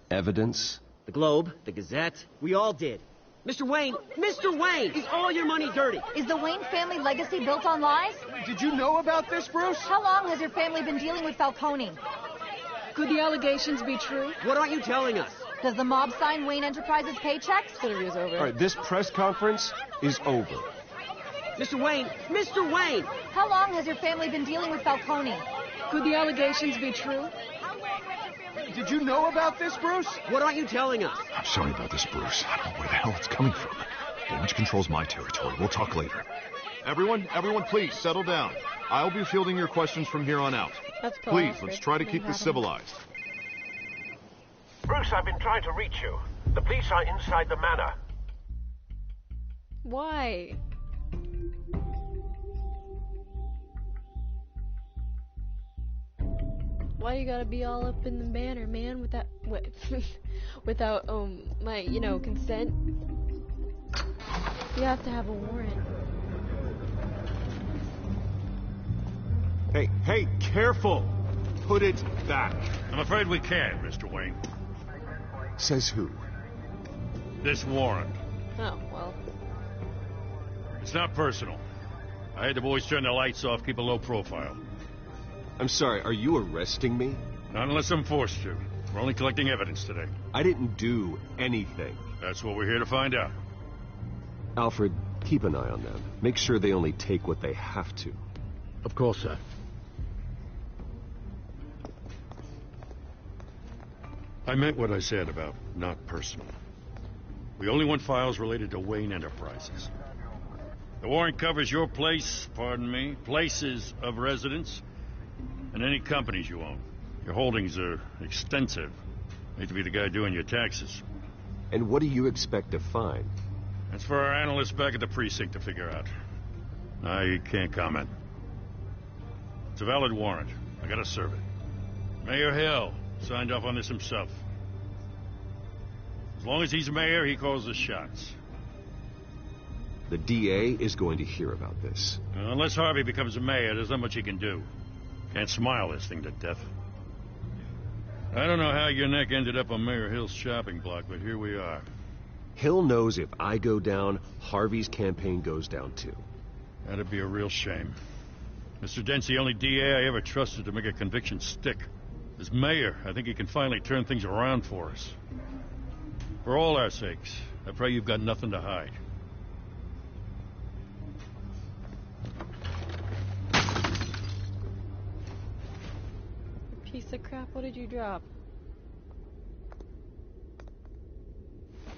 evidence? The Globe, the Gazette, we all did. Mr. Wayne, is all your money dirty? Is the Wayne family legacy built on lies? Did you know about this, Bruce? How long has your family been dealing with Falcone? Could the allegations be true? What aren't you telling us? Does the mob sign Wayne Enterprises paychecks? The interview's over. All right, this press conference is over. Mr. Wayne! How long has your family been dealing with Falcone? Could the allegations be true? Did you know about this, Bruce? What aren't you telling us? I'm sorry about this, Bruce. I don't know where the hell it's coming from. Damage control's my territory. We'll talk later. Everyone, please, settle down. I'll be fielding your questions from here on out. That's cool. Please, let's try to keep this civilized. Bruce, I've been trying to reach you. The police are inside the manor. Why? Why you gotta be all up in the manor, man, without, my, consent? You have to have a warrant. Hey, careful! Put it back. I'm afraid we can't, Mr. Wayne. Says who? This warrant. Oh, well. It's not personal. I had the boys turn the lights off, keep a low profile. I'm sorry, are you arresting me? Not unless I'm forced to. We're only collecting evidence today. I didn't do anything. That's what we're here to find out. Alfred, keep an eye on them. Make sure they only take what they have to. Of course, sir. I meant what I said about not personal. We only want files related to Wayne Enterprises. The warrant covers your places of residence, and any companies you own. Your holdings are extensive. I hate to be the guy doing your taxes. And what do you expect to find? That's for our analysts back at the precinct to figure out. I can't comment. It's a valid warrant. I gotta serve it. Mayor Hill signed off on this himself. As long as he's mayor, he calls the shots. The DA is going to hear about this. Unless Harvey becomes a mayor, there's not much he can do. Can't smile this thing to death. I don't know how your neck ended up on Mayor Hill's shopping block, but here we are. Hill knows if I go down, Harvey's campaign goes down too. That'd be a real shame. Mr. Dent's the only DA I ever trusted to make a conviction stick. As mayor, I think he can finally turn things around for us. For all our sakes, I pray you've got nothing to hide. Piece of crap, what did you drop?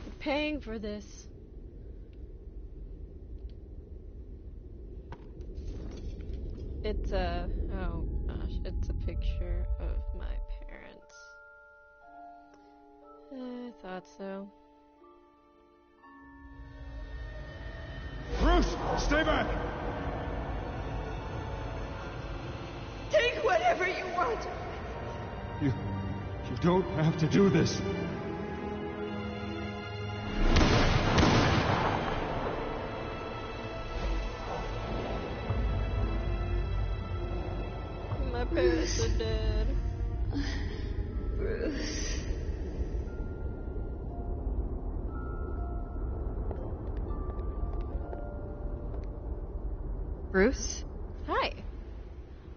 You're paying for this. It's oh gosh, it's a picture of my parents. I thought so. Bruce, stay back! Take whatever you want. You don't have to do this. My parents are dead. Bruce. Bruce? Hi.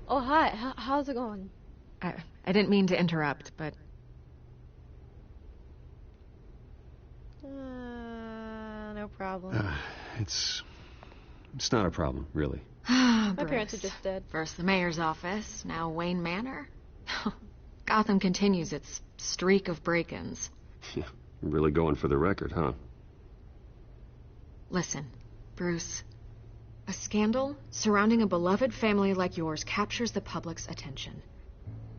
Oh, hi. How's it going? I didn't mean to interrupt, but... No problem. It's not a problem, really. My parents are just dead. First the mayor's office, now Wayne Manor. Gotham continues its streak of break-ins. Yeah, you're really going for the record, huh? Listen, Bruce. A scandal surrounding a beloved family like yours captures the public's attention.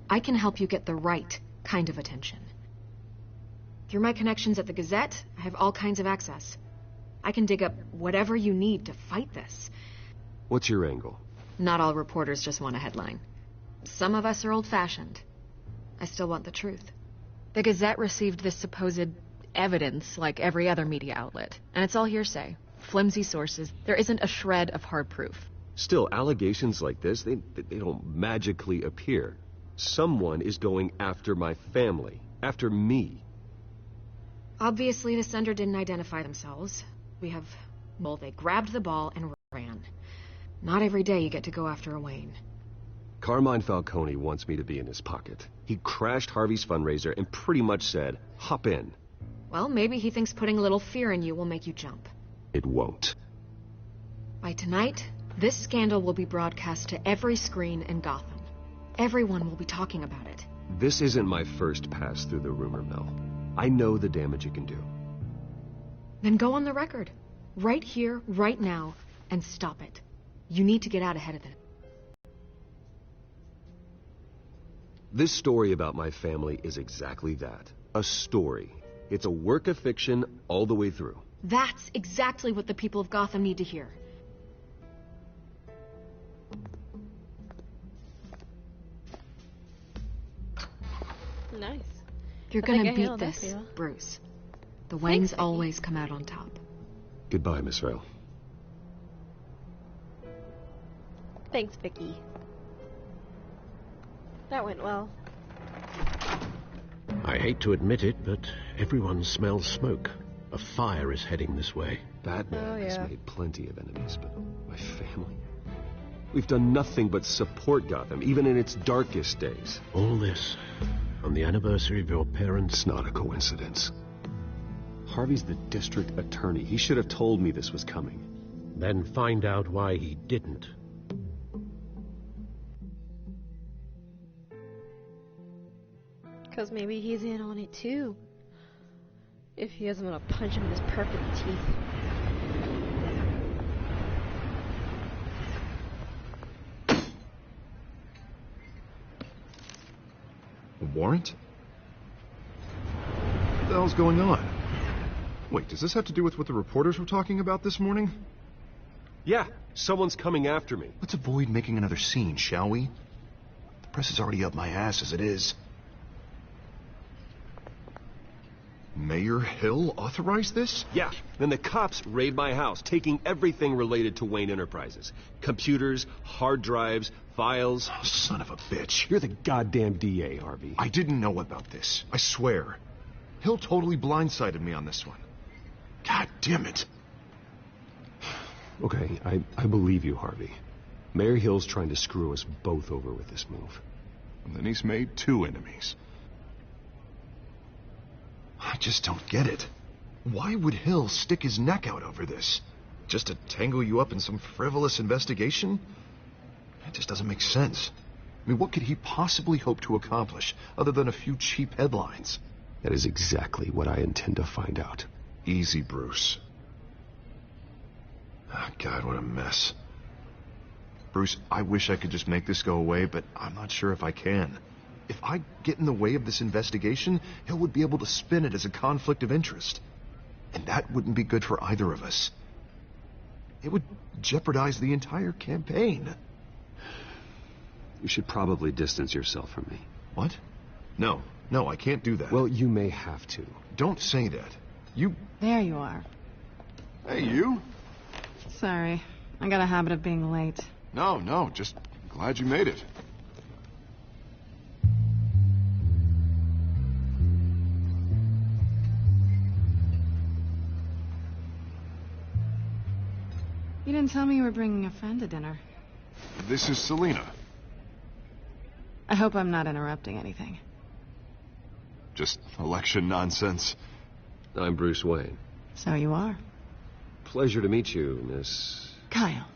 I can help you get the right kind of attention. Through my connections at the Gazette, I have all kinds of access. I can dig up whatever you need to fight this. What's your angle? Not all reporters just want a headline. Some of us are old-fashioned. I still want the truth. The Gazette received this supposed evidence like every other media outlet, and it's all hearsay. Flimsy sources. There isn't a shred of hard proof. Still, allegations like this, they don't magically appear. Someone is going after my family, after me. Obviously, the sender didn't identify themselves. Well, they grabbed the ball and ran. Not every day you get to go after a Wayne. Carmine Falcone wants me to be in his pocket. He crashed Harvey's fundraiser and pretty much said, hop in. Well, maybe he thinks putting a little fear in you will make you jump. It won't. By tonight, this scandal will be broadcast to every screen in Gotham. Everyone will be talking about it. This isn't my first pass through the rumor mill. I know the damage it can do. Then go on the record. Right here, right now, and stop it. You need to get out ahead of it. This story about my family is exactly that. A story. It's a work of fiction all the way through. That's exactly what the people of Gotham need to hear. Nice. You're I think gonna I beat handled that this, pretty well. Bruce. The Thanks, Wangs Vicky. always come out on top. Goodbye, Miss Rail. Thanks, Vicky. That went well. I hate to admit it, but everyone smells smoke. A fire is heading this way. Batman Oh, has yeah. made plenty of enemies, but my family... We've done nothing but support Gotham, even in its darkest days. All this on the anniversary of your parents' It's not a coincidence. Harvey's the district attorney. He should have told me this was coming. Then find out why he didn't. Because maybe he's in on it too. If he is, I'm gonna punch him in his perfect teeth. A warrant? What the hell's going on? Wait, does this have to do with what the reporters were talking about this morning? Yeah, someone's coming after me. Let's avoid making another scene, shall we? The press is already up my ass as it is. Mayor Hill authorized this? Yeah, then the cops raid my house, taking everything related to Wayne Enterprises. Computers, hard drives, files. Oh, son of a bitch. You're the goddamn DA, Harvey. I didn't know about this. I swear. Hill totally blindsided me on this one. God damn it. Okay, I believe you, Harvey. Mayor Hill's trying to screw us both over with this move. And then he's made 2 enemies. I just don't get it. Why would Hill stick his neck out over this? Just to tangle you up in some frivolous investigation? It just doesn't make sense. I mean, what could he possibly hope to accomplish other than a few cheap headlines? That is exactly what I intend to find out. Easy, Bruce. Oh, God, what a mess. Bruce, I wish I could just make this go away, but I'm not sure if I can. If I get in the way of this investigation, Hill would be able to spin it as a conflict of interest. And that wouldn't be good for either of us. It would jeopardize the entire campaign. You should probably distance yourself from me. What? No, I can't do that. Well, you may have to. Don't say that. You... There you are. Hey, you? Sorry. I got a habit of being late. No, just glad you made it. You didn't tell me you were bringing a friend to dinner. This is Selina. I hope I'm not interrupting anything. Just election nonsense. I'm Bruce Wayne. So you are. Pleasure to meet you, Miss... Kyle.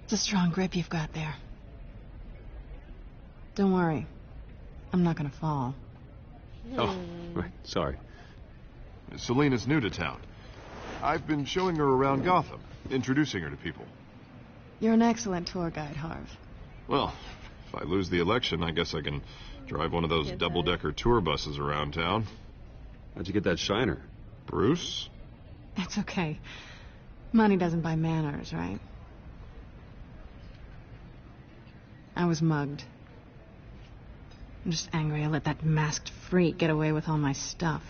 It's a strong grip you've got there. Don't worry. I'm not gonna fall. Oh, right. Sorry. Selina's new to town. I've been showing her around Gotham, introducing her to people. You're an excellent tour guide, Harv. Well, if I lose the election, I guess I can drive one of those double-decker tour buses around town. How'd you get that shiner? Bruce? It's okay. Money doesn't buy manners, right? I was mugged. I'm just angry I let that masked freak get away with all my stuff.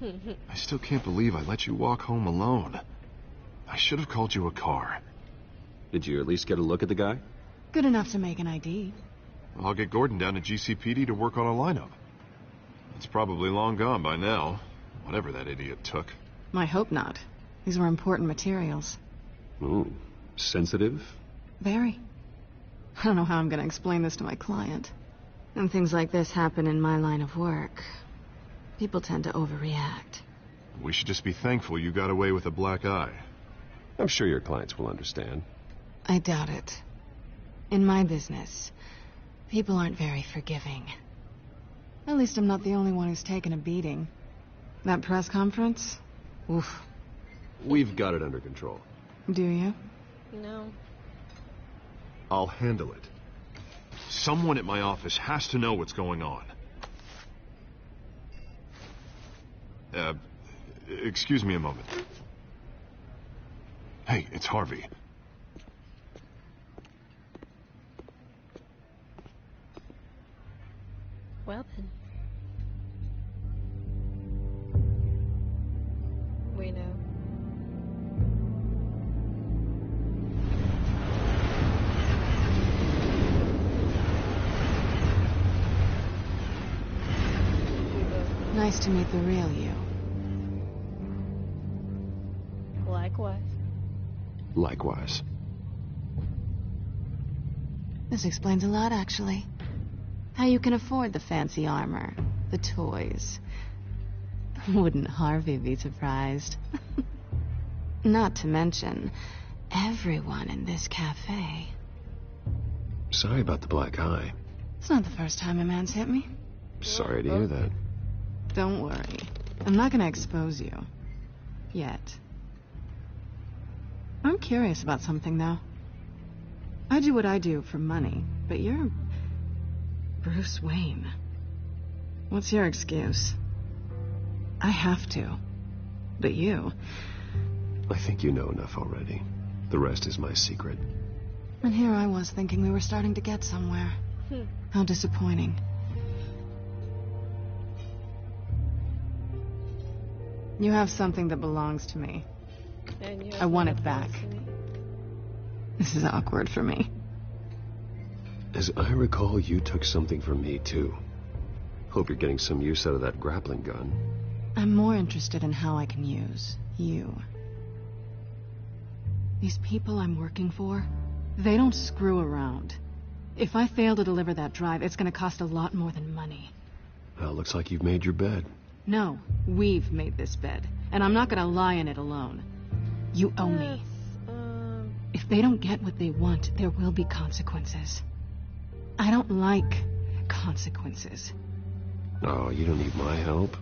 I still can't believe I let you walk home alone. I should have called you a car. Did you at least get a look at the guy? Good enough to make an ID. I'll get Gordon down to GCPD to work on a lineup. It's probably long gone by now, whatever that idiot took. I hope not. These were important materials. Ooh, sensitive? Very. I don't know how I'm going to explain this to my client. When things like this happen in my line of work, people tend to overreact. We should just be thankful you got away with a black eye. I'm sure your clients will understand. I doubt it. In my business, people aren't very forgiving. At least I'm not the only one who's taken a beating. That press conference? Oof. We've got it under control. Do you? No. I'll handle it. Someone at my office has to know what's going on. Excuse me a moment. Hey, it's Harvey. Well then. We know. Nice to meet the real you. Likewise. Likewise. This explains a lot, actually. How you can afford the fancy armor, the toys. Wouldn't Harvey be surprised? Not to mention, everyone in this cafe. Sorry about the black eye. It's not the first time a man's hit me. Sorry to hear that. Don't worry. I'm not gonna expose you. Yet. I'm curious about something, though. I do what I do for money, but you're Bruce Wayne. What's your excuse? I have to. But you... I think you know enough already. The rest is my secret. And here I was thinking we were starting to get somewhere. How disappointing. You have something that belongs to me. I want it back. This is awkward for me. As I recall, you took something from me, too. Hope you're getting some use out of that grappling gun. I'm more interested in how I can use you. These people I'm working for, they don't screw around. If I fail to deliver that drive, it's gonna cost a lot more than money. Well, looks like you've made your bed. No, we've made this bed, and I'm not gonna lie in it alone. You owe me. If they don't get what they want, there will be consequences. I don't like consequences. Oh, you don't need my help.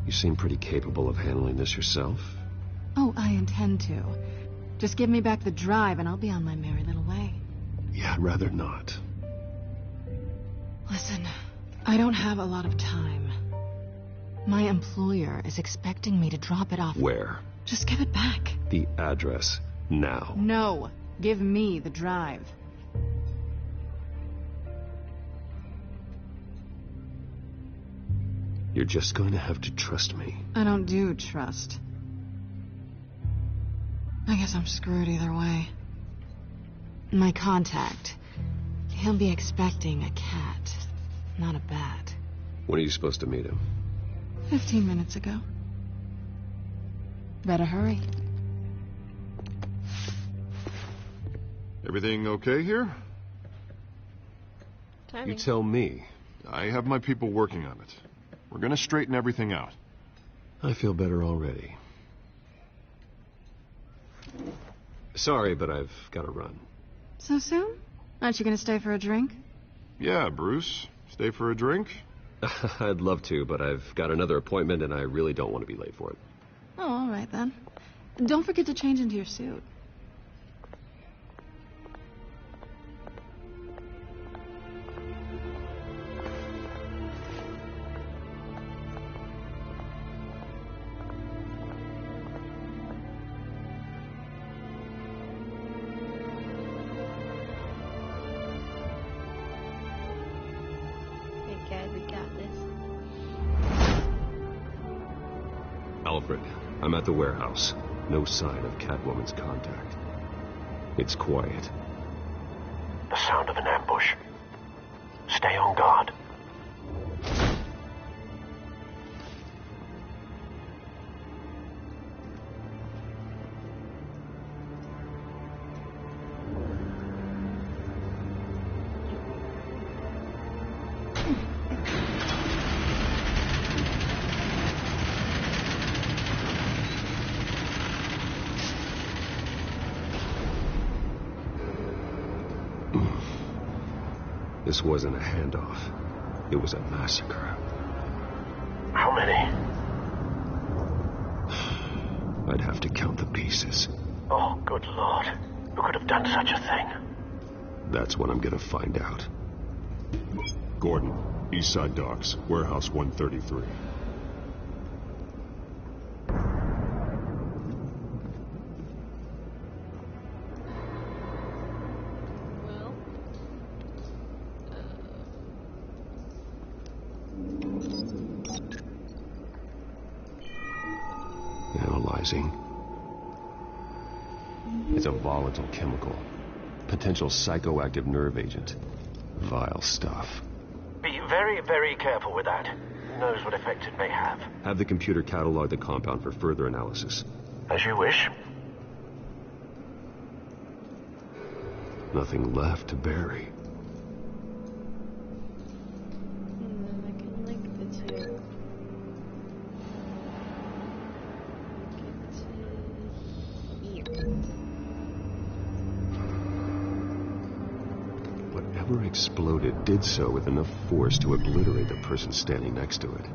You seem pretty capable of handling this yourself. Oh, I intend to. Just give me back the drive and I'll be on my merry little way. Yeah, I'd rather not. Listen, I don't have a lot of time. My employer is expecting me to drop it off. Where? Just give it back. The address, now. No, give me the drive. You're just going to have to trust me. I don't do trust. I guess I'm screwed either way. My contact, he'll be expecting a cat, not a bat. When are you supposed to meet him? 15 minutes ago. Better hurry. Everything okay here? Timing. You tell me. I have my people working on it. We're gonna straighten everything out. I feel better already. Sorry, but I've got to run. So soon? Aren't you gonna stay for a drink? Yeah, Bruce. Stay for a drink? I'd love to, but I've got another appointment and I really don't want to be late for it. Oh, all right then. Don't forget to change into your suit. Alfred, I'm at the warehouse. No sign of Catwoman's contact. It's quiet. The sound of an ambush. Stay on guard. This wasn't a handoff. It was a massacre. How many? I'd have to count the pieces. Oh, good Lord. Who could have done such a thing? That's what I'm gonna find out. Gordon, Eastside Docks, Warehouse 133. tantalizing. It's a volatile chemical. Potential psychoactive nerve agent. Vile stuff. Be very, very careful with that. Who knows what effect it may have. Have the computer catalog the compound for further analysis. As you wish. Nothing left to bury. I can link the two. Get to here. Whatever exploded did so with enough force to obliterate the person standing next to it.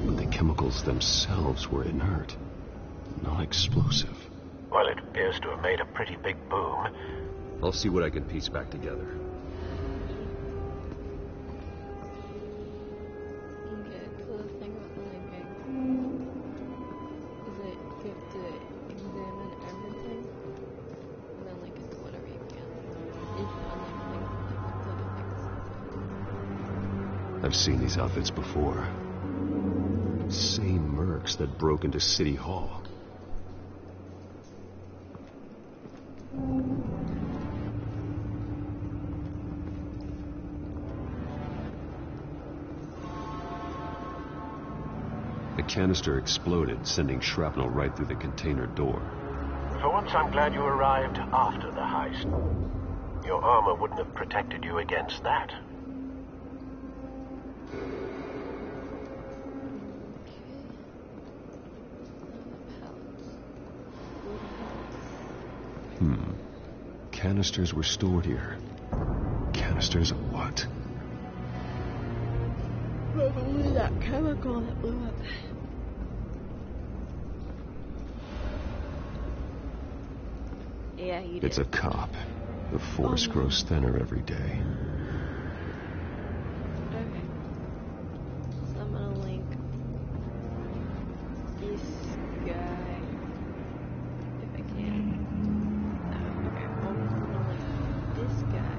But the chemicals themselves were inert, not explosive. Well, it appears to have made a pretty big boom. I'll see what I can piece back together. Okay, so the thing about the linking is that you have to examine everything and then link it to whatever you can. If you unlink things, like I've seen these outfits before. Same mercs that broke into City Hall. The canister exploded, sending shrapnel right through the container door. For once, I'm glad you arrived after the heist. Your armor wouldn't have protected you against that. Canisters were stored here. Canisters of what? Probably that chemical that blew up. Yeah, he did. It's a cop. The force grows thinner every day. Okay. So I'm gonna link this guy if I can. Okay, well, I'm gonna link this guy.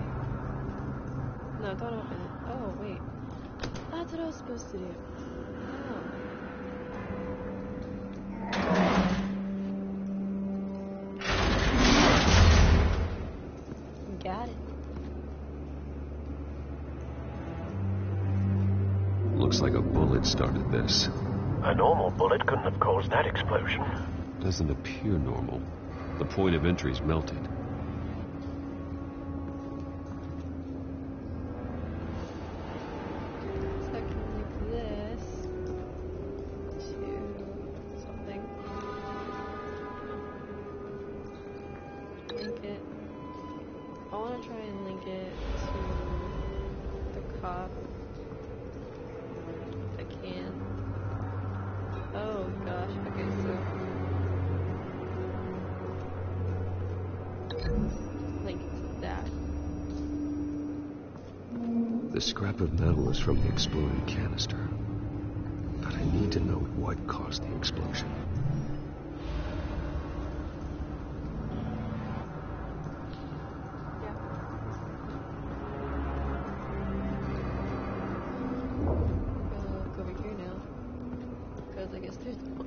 No, don't open it. Oh, wait. That's what I was supposed to do. Oh. Got it. Looks like a bullet started this. A normal bullet couldn't have caused that explosion. Doesn't appear normal. The point of entry's melted. So I can link this to something. Link it. I want to try and link it to the cop. If I can. Oh gosh, okay, so link it to that. The scrap of metal is from the exploding canister. But I need to know what caused the explosion. Look over here now. Because I guess there's more.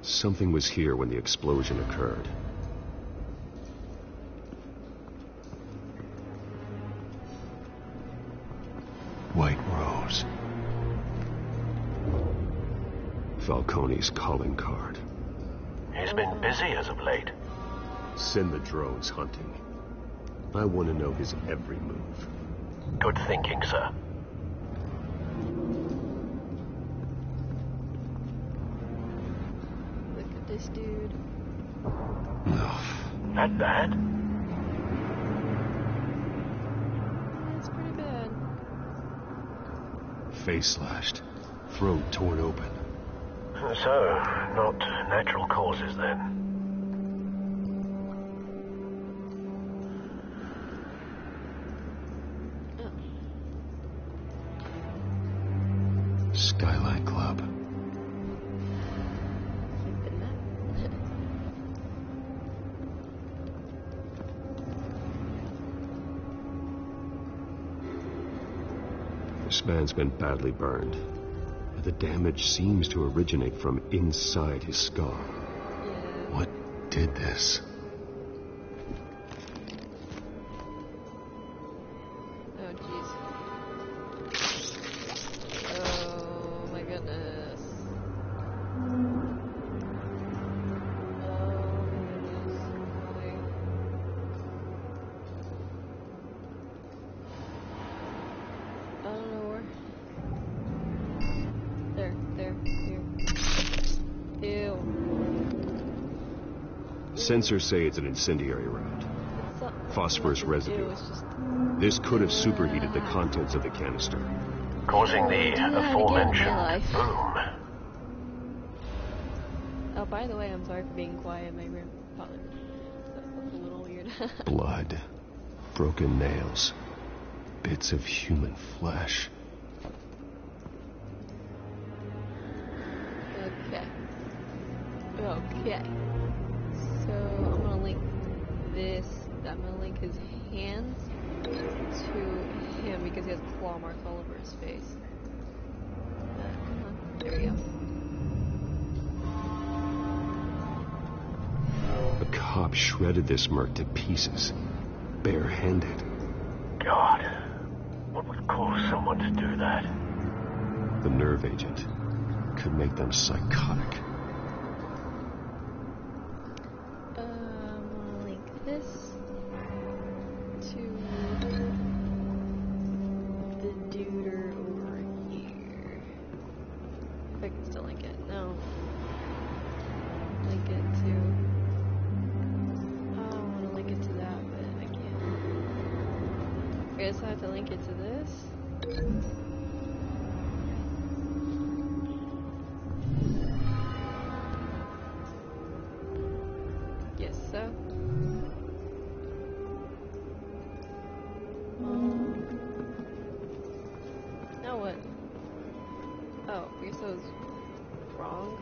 Something was here when the explosion occurred. White Rose. Falcone's calling card. He's been busy as of late. Send the drones hunting. I want to know his every move. Good thinking, sir. Look at this dude. No. That bad? That's pretty bad. Face slashed. Throat torn open. So, not natural causes then. Skyline Club. This man's been badly burned. but the damage seems to originate from inside his skull. What did this? Oh, jeez. Oh, my goodness. Sensors say it's an incendiary route. Phosphorus residue. This could have superheated the contents of the canister, causing the aforementioned boom. Oh, by the way, I'm sorry for being quiet. My grandpa. That's a little weird. Blood, broken nails, bits of human flesh. Okay. Okay. So I'm gonna link this. I'm gonna link his hands to him because he has a claw mark all over his face. Come on. There we go. A cop shredded this merc to pieces, barehanded. God, what would cause someone to do that? The nerve agent could make them psychotic. I'm gonna link this to the duder over here. If I can still link it. No. Link it to... Oh, I want to link it to that, but I can't. I guess I have to link it to this. Yes, so. Now what? Oh, you're so wrong.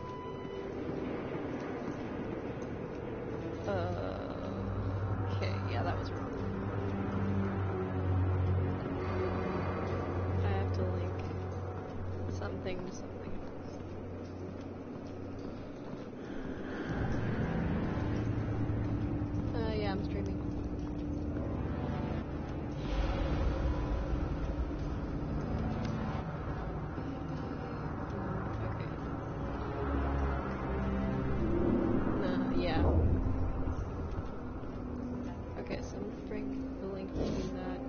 Okay, yeah, that was wrong. I have to link something to something else. Yeah, I'm streaming. Yeah. Okay, so I'm gonna break the link between that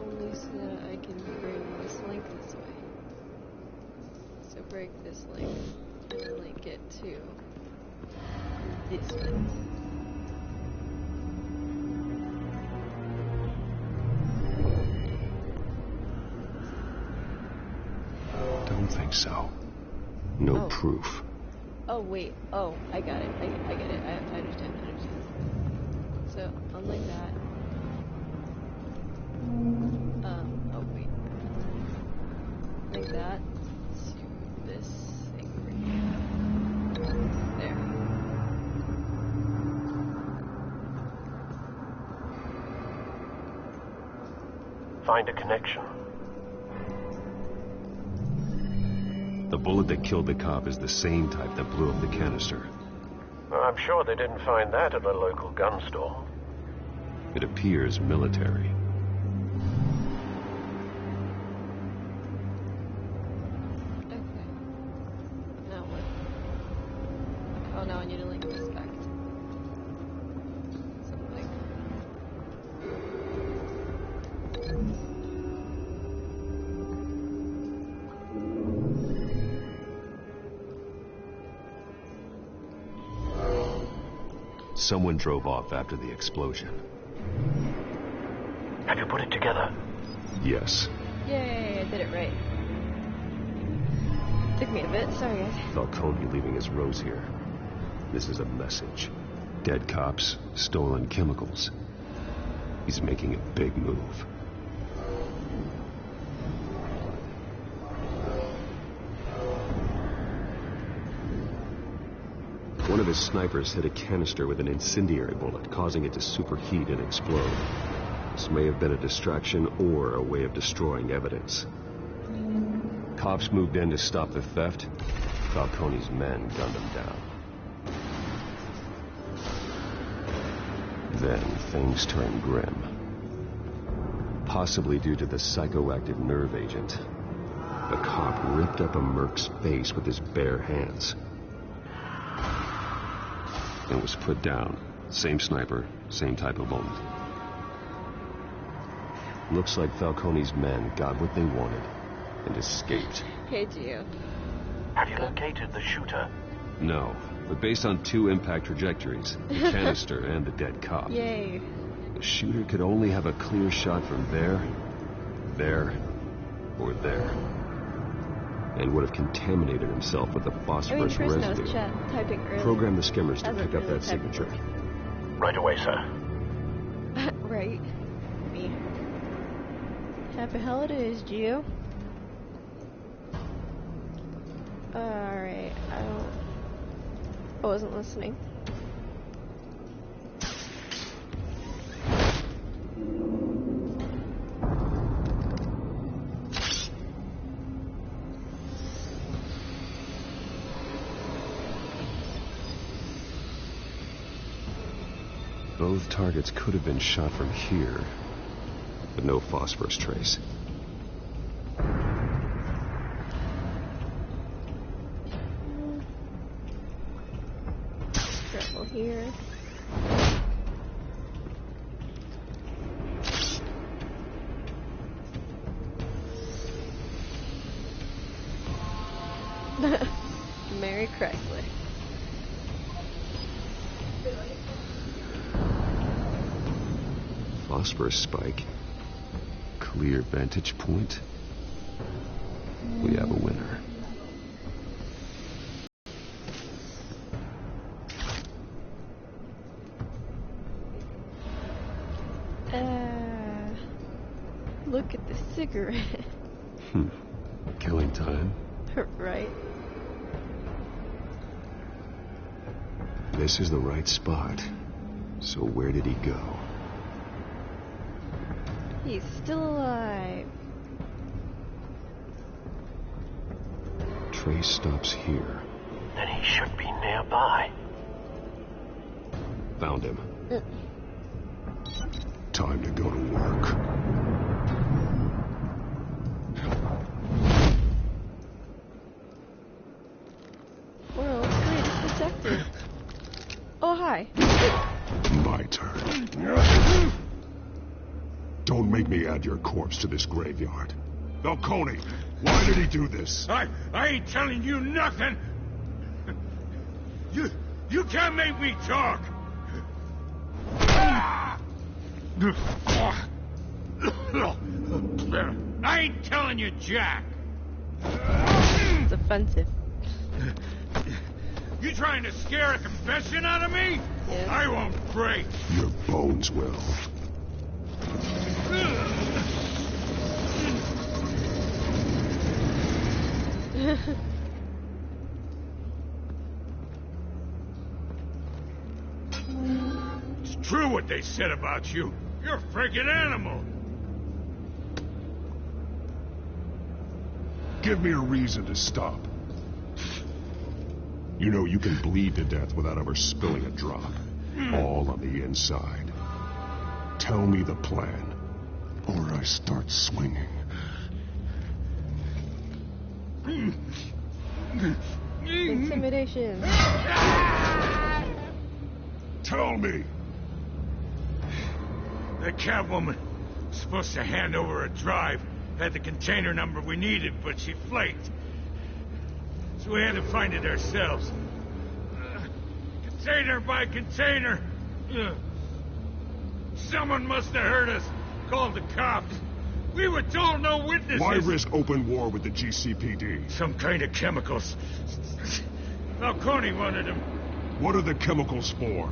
only so that I can bring this link this way. So break this link and link it to this one. Don't think so. No proof. Oh wait. Oh, I got it. I get it. I understand. So unlike that. Oh wait. Like that to this thing over here. There. Find a connection. The bullet that killed the cop is the same type that blew up the canister. Well, I'm sure they didn't find that at a local gun store. It appears military. Okay. Now what? Oh, now I need to link this back to something. Someone drove off after the explosion. Have you put it together? Yes. Yay, I did it right. Took me a bit, sorry guys. Falcone leaving his rose here. This is a message. Dead cops, stolen chemicals. He's making a big move. One of his snipers hit a canister with an incendiary bullet, causing it to superheat and explode. This may have been a distraction or a way of destroying evidence. Cops moved in to stop the theft. Falcone's men gunned him down. Then things turned grim. Possibly due to the psychoactive nerve agent. The cop ripped up a merc's face with his bare hands. And was put down. Same sniper, same type of moment. Looks like Falcone's men got what they wanted and escaped. Hey, Gio. Have you located the shooter? No, but based on 2 impact trajectories, the canister and the dead cop. Yay. The shooter could only have a clear shot from there, or there. And would have contaminated himself with the phosphorus Chris residue. knows chat typing early. Program the skimmers to Hasn't pick up really that typed signature. Right away, sir. Right. Me. Happy holidays, Gio. Alright, I wasn't listening. Both targets could have been shot from here, but no phosphorus trace. Careful here. Merry Chrysler. Phosphorus spike. Clear vantage point. We have a winner. Look at the cigarette. Killing time. Right. This is the right spot. So where did he go? He's still alive. Trace stops here. Then he should be nearby. Found him. Time to go to work. World's greatest detective. Oh, hi. My turn. Don't make me add your corpse to this graveyard. Falcone, why did he do this? I ain't telling you nothing. You can't make me talk. I ain't telling you jack. It's offensive. You trying to scare a confession out of me? Yes. I won't break. Your bones will. It's true what they said about you. You're a freaking animal. Give me a reason to stop. You know you can bleed to death without ever spilling a drop. All on the inside. Tell me the plan, or I start swinging. Intimidation. Tell me. The Catwoman was supposed to hand over a drive. Had the container number we needed, but she flaked. So we had to find it ourselves. Container by container. Someone must have heard us. Called the cops. We were told no witnesses. Why risk open war with the GCPD? Some kind of chemicals. Falcone wanted them. What are the chemicals for?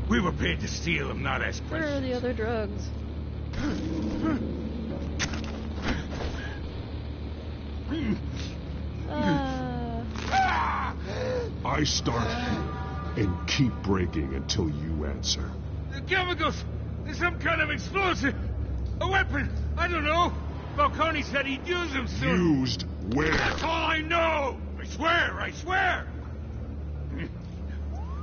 We were paid to steal them, not ask Where are questions. the other drugs? I start and keep breaking until you answer. The chemicals! There's some kind of explosive! A weapon! I don't know! Falcone said he'd use them soon. Used Where? That's all I know! I swear! I swear!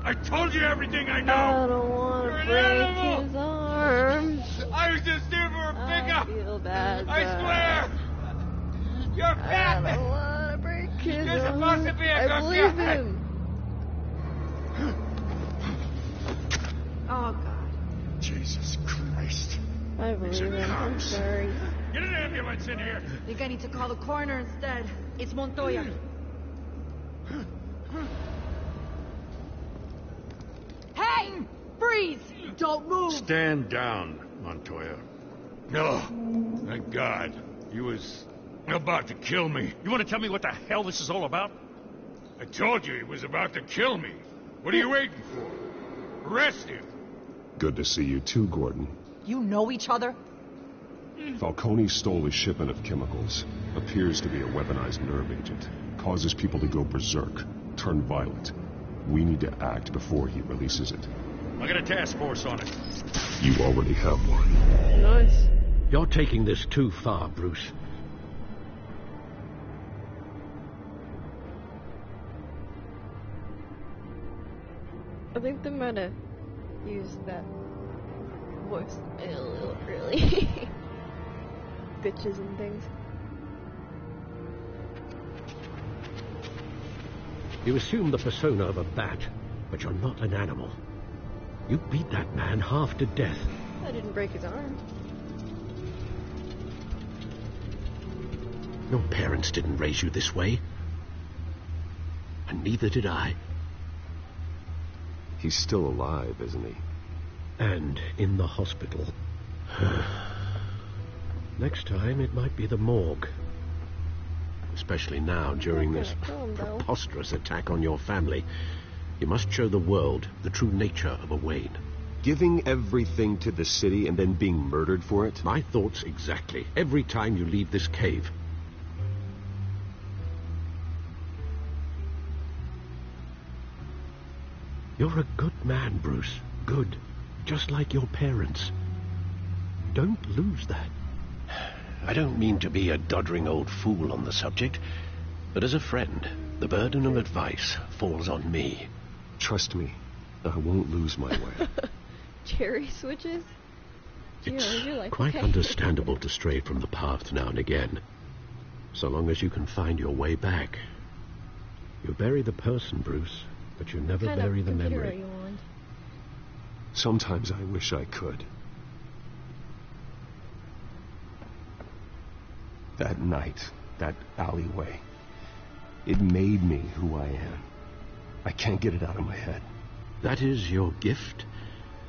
I told you everything I know! I don't want to break his arm. I was just here for a pickup! I feel bad. I swear! You're fat! I don't want to break his You're arm. supposed to be a I good believe guy. him. Oh, God. Jesus Christ. I believe him. I'm sorry. Get an ambulance in here! I think I need to call the coroner instead. It's Montoya. Hey! Freeze! Don't move! Stand down, Montoya. No. Thank God. He was about to kill me. You want to tell me what the hell this is all about? I told you he was about to kill me. What are you waiting for? Arrest him. Good to see you too, Gordon. You know each other? Falcone stole a shipment of chemicals. Appears to be a weaponized nerve agent. Causes people to go berserk, turn violent. We need to act before he releases it. I got a task force on it. You already have one. Nice. You're taking this too far, Bruce. I think they might have used that voice a little really. Bitches and things. You assume the persona of a bat, but you're not an animal. You beat that man half to death. I didn't break his arm. Your parents didn't raise you this way. And neither did I. He's still alive, isn't he? And in the hospital. Next time, it might be the morgue. Especially now, during this preposterous attack on your family. You must show the world the true nature of a Wayne. Giving everything to the city and then being murdered for it? My thoughts exactly. Every time you leave this cave. You're a good man, Bruce. Good. Just like your parents. Don't lose that. I don't mean to be a doddering old fool on the subject, but as a friend, the burden of advice falls on me. Trust me, I won't lose my way. Cherry switches? It's you're like, quite okay. understandable to stray from the path now and again, so long as you can find your way back. You bury the person, Bruce, but you never bury the memory. Are you on? Sometimes I wish I could. That night, that alleyway, it made me who I am. I can't get it out of my head. That is your gift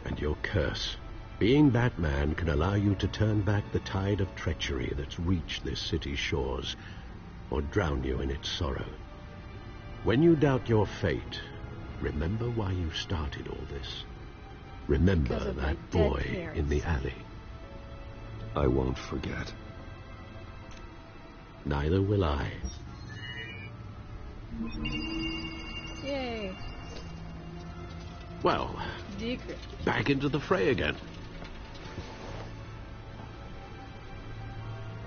and your curse. Being Batman can allow you to turn back the tide of treachery that's reached this city's shores, or drown you in its sorrow. When you doubt your fate, remember why you started all this. Remember that boy in the alley. I won't forget. Neither will I. Yay. Well, Decrypted. back into the fray again.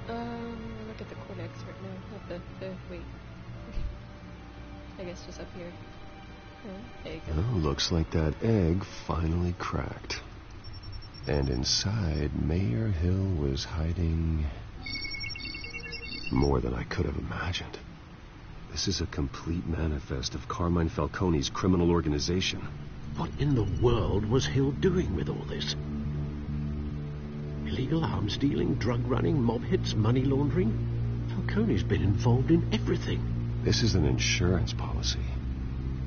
Look at the codex right now. Not the wait. I guess just up here. Oh, egg. Well, looks like that egg finally cracked. And inside, Mayor Hill was hiding more than I could have imagined. This is a complete manifest of Carmine Falcone's criminal organization. What in the world was Hill doing with all this? Illegal arms dealing, drug running, mob hits, money laundering? Falcone's been involved in everything. This is an insurance policy.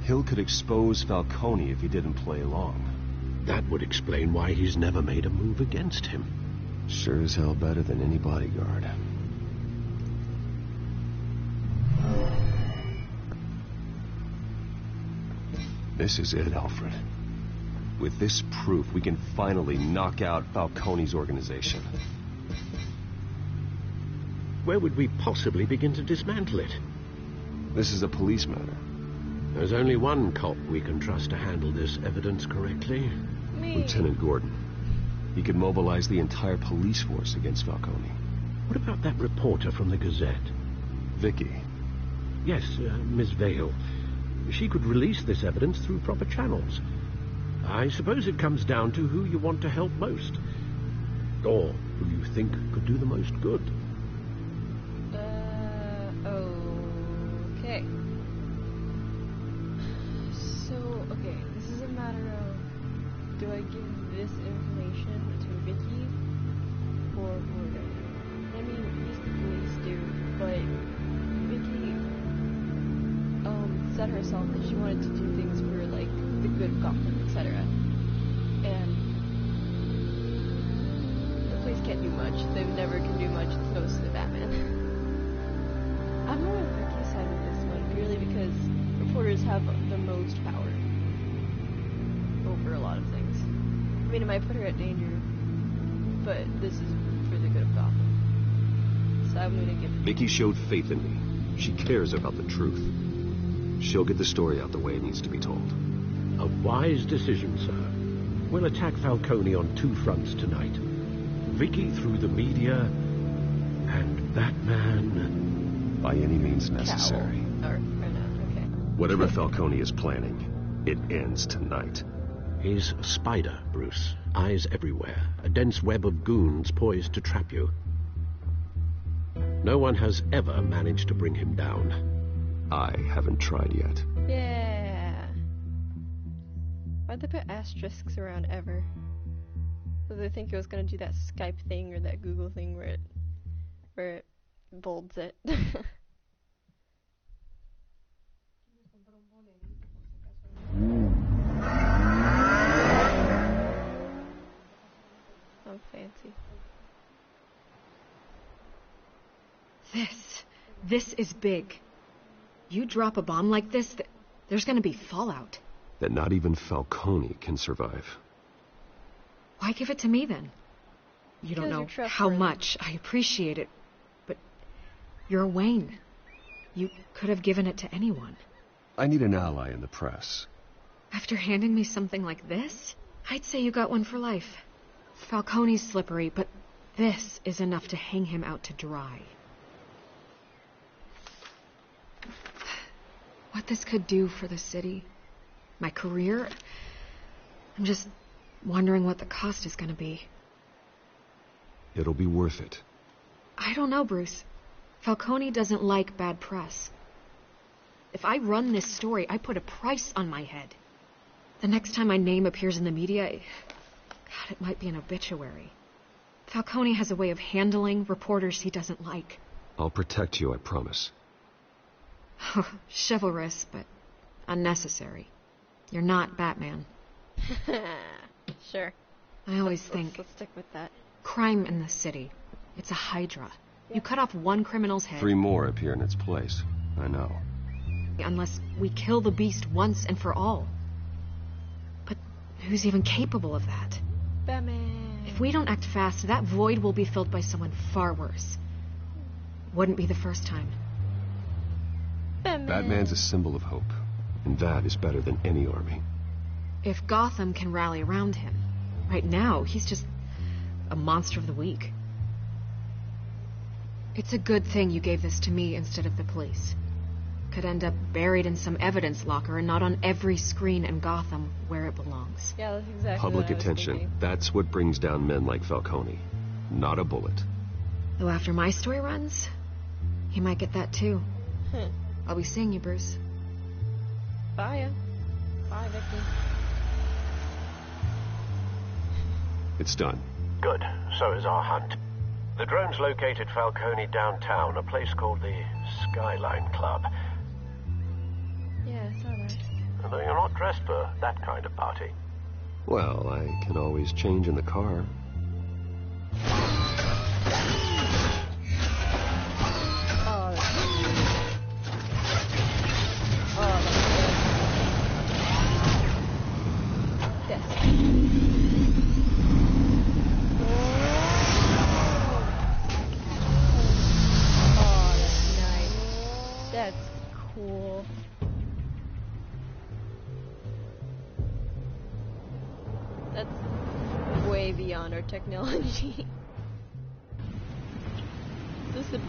Hill could expose Falcone if he didn't play along. That would explain why he's never made a move against him. Sure as hell better than any bodyguard. This is it, Alfred. With this proof, we can finally knock out Falcone's organization. Where would we possibly begin to dismantle it? This is a police matter. There's only one cop we can trust to handle this evidence correctly. Me. Lieutenant Gordon. He could mobilize the entire police force against Falcone. What about that reporter from the Gazette? Vicky. Yes, Miss Vale. She could release this evidence through proper channels. I suppose it comes down to who you want to help most. Or who you think could do the most good. Okay. So, okay, this is a matter of, do I give this information to Vicky or Morgan? I mean, at least the police do, but Vicky, said herself that she wanted to do things for, like, the good of Gotham, etc. And the police can't do much. They never can do much. It's mostly Batman. I'm going with Vicky's side with this one, purely because reporters have the most power over a lot of things. I mean, it might put her at danger, but this is for the good of Gotham. So I'm going to give it. Vicky showed faith in me. She cares about the truth. She'll get the story out the way it needs to be told. A wise decision, sir. We'll attack Falcone on two fronts tonight. Vicky through the media, and Batman... by any means necessary. Or no, okay. Whatever Falcone is planning, it ends tonight. He's a spider, Bruce. Eyes everywhere. A dense web of goons poised to trap you. No one has ever managed to bring him down. I haven't tried yet. Yeah. Why'd they put asterisks around ever? Did they think it was gonna do that Skype thing or that Google thing where it bolds it? Oh, fancy. This is big. You drop a bomb like this, there's gonna be fallout. That not even Falcone can survive. Why give it to me then? You don't know how much I appreciate it, but you're Wayne. You could have given it to anyone. I need an ally in the press. After handing me something like this, I'd say you got one for life. Falcone's slippery, but this is enough to hang him out to dry. What this could do for the city, my career, I'm just wondering what the cost is going to be. It'll be worth it. I don't know, Bruce. Falcone doesn't like bad press. If I run this story, I put a price on my head. The next time my name appears in the media, God, it might be an obituary. Falcone has a way of handling reporters he doesn't like. I'll protect you, I promise. Chivalrous, but unnecessary. You're not Batman. Sure. I always think... Let's stick with that. Crime in the city. It's a hydra. You cut off one criminal's head... 3 more appear in its place. I know. Unless we kill the beast once and for all. But who's even capable of that? Batman. If we don't act fast, that void will be filled by someone far worse. Wouldn't be the first time. Batman's a symbol of hope, and that is better than any army. If Gotham can rally around him, right now he's just a monster of the week. It's a good thing you gave this to me instead of the police. Could end up buried in some evidence locker and not on every screen in Gotham where it belongs. Yeah, that's exactly Public what I was attention. thinking. That's what brings down men like Falcone. Not a bullet. Though after my story runs, he might get that too. I'll be seeing you, Bruce. Bye. Bye, Vicky. It's done. Good. So is our hunt. The drones located Falcone downtown, a place called the Skyline Club. Yeah, I saw that. Although you're not dressed for that kind of party. Well, I can always change in the car. Beyond our technology. This is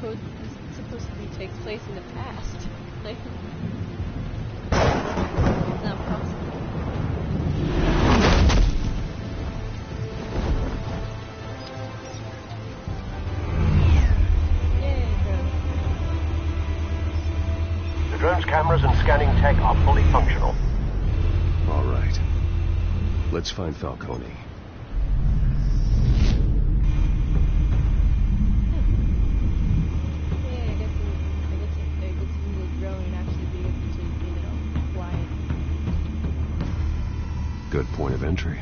supposed to take place in the past. Like, it's not possible. Yay, drone. The drone's cameras and scanning tech are fully functional. All right. Let's find Falcone. Good point of entry.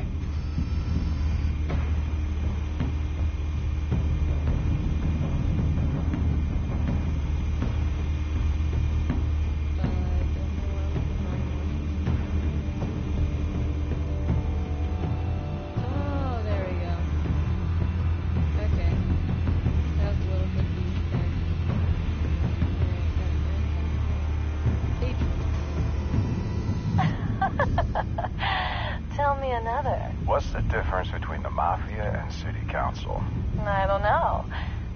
Oh, there we go. Okay. That was a little confused there. Tell me another. What's the difference between the Mafia and City Council? I don't know.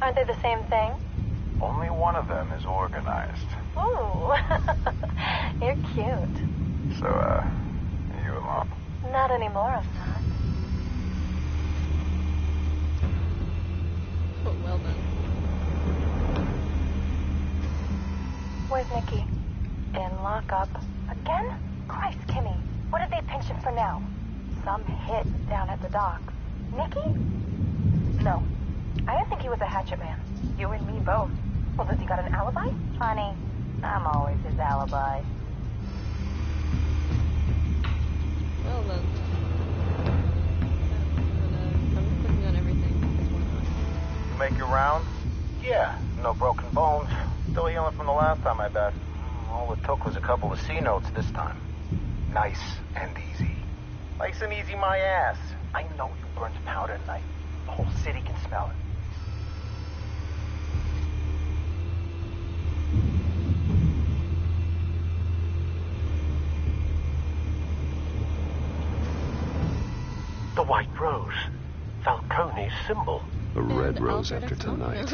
Aren't they the same thing? Only one of them is organized. Ooh. You're cute. So, you a mom? Not anymore, I'm not. Oh, well done. Where's Nikki? In lockup. Again? Christ, Kimmy. What did they pinch him for now? Some hit down at the dock. Nikki? No. I didn't think he was a hatchet man. You and me both. Well, does he got an alibi? Honey, I'm always his alibi. Well done. I'm clicking on everything. You make your round? Yeah, no broken bones. Still healing from the last time, I bet. All it took was a couple of C notes this time. Nice and easy. Nice and easy, my ass. I know you burned powder tonight. The whole city can smell it. The white rose. Falcone's symbol. A red rose after tonight.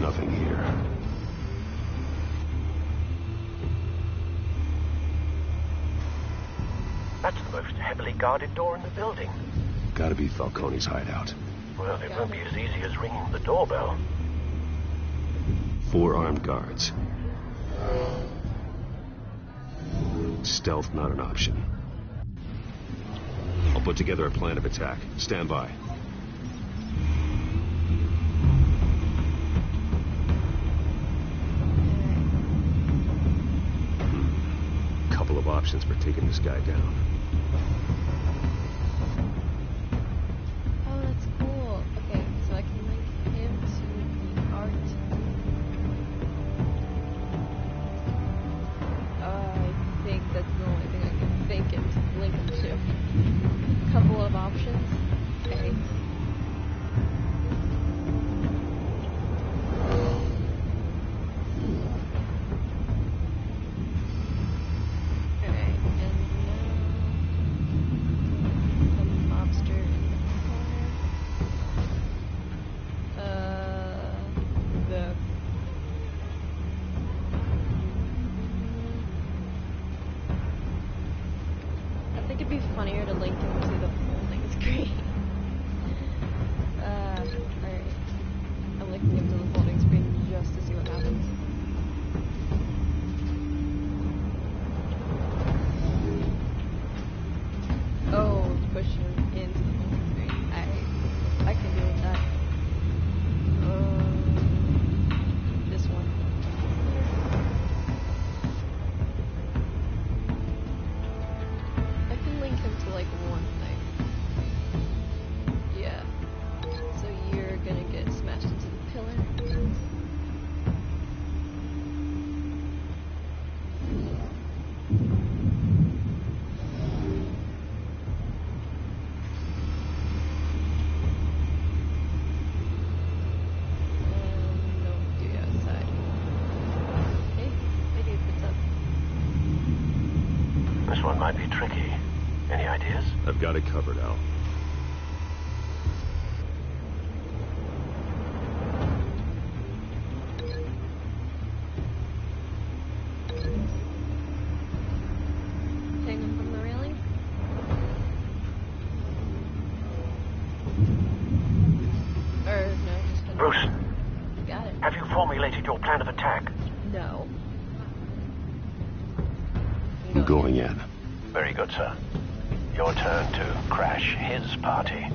Nothing here. That's the most heavily guarded door in the building. Gotta be Falcone's hideout. Well, it won't be as easy as ringing the doorbell. 4 armed guards. Stealth not an option. I'll put together a plan of attack. Stand by. Couple of options for taking this guy down. Oh, that's cool. Okay, so I can link him to the art. I think that's the only thing I can think and link him to. Couple of options. Okay. Funnier to link him to the folding screen. Alright. I'm linking him to the folding screen just to see what happens. Oh, push him into the folding screen. I can deal with that. This one. Link him to like one thing. Yeah. So you're gonna get smashed into the pillar. No, do outside. Hey, dude, what's up? This one might be tricky. Any ideas? I've got it covered, Al. I'm going in. Very good, sir. Your turn to crash his party.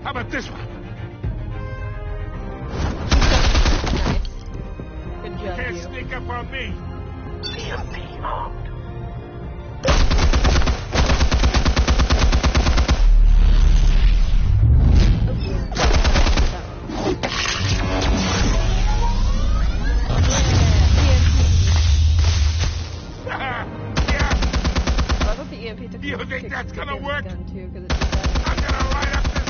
How about this one? Good job, Can't you. sneak up on me. EMP armed. Do you think that's gonna work? Gun too, 'cause I'm gonna light up this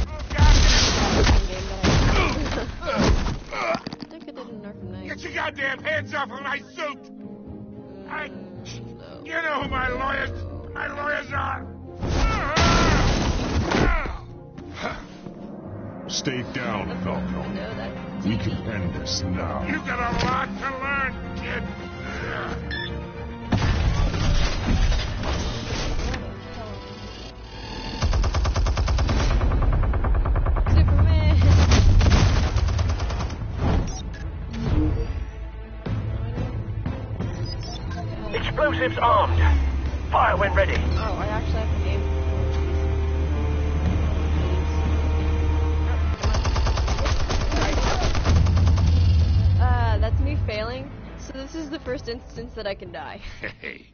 I think it did an Arkham Knight. Get your goddamn hands off of my suit! You know who my lawyers are! Stay down, Falco. We can end this now. You got a lot to learn, kid. Explosives armed. Fire when ready. Oh, I actually have to aim. That's me failing. So this is the first instance that I can die. Hey.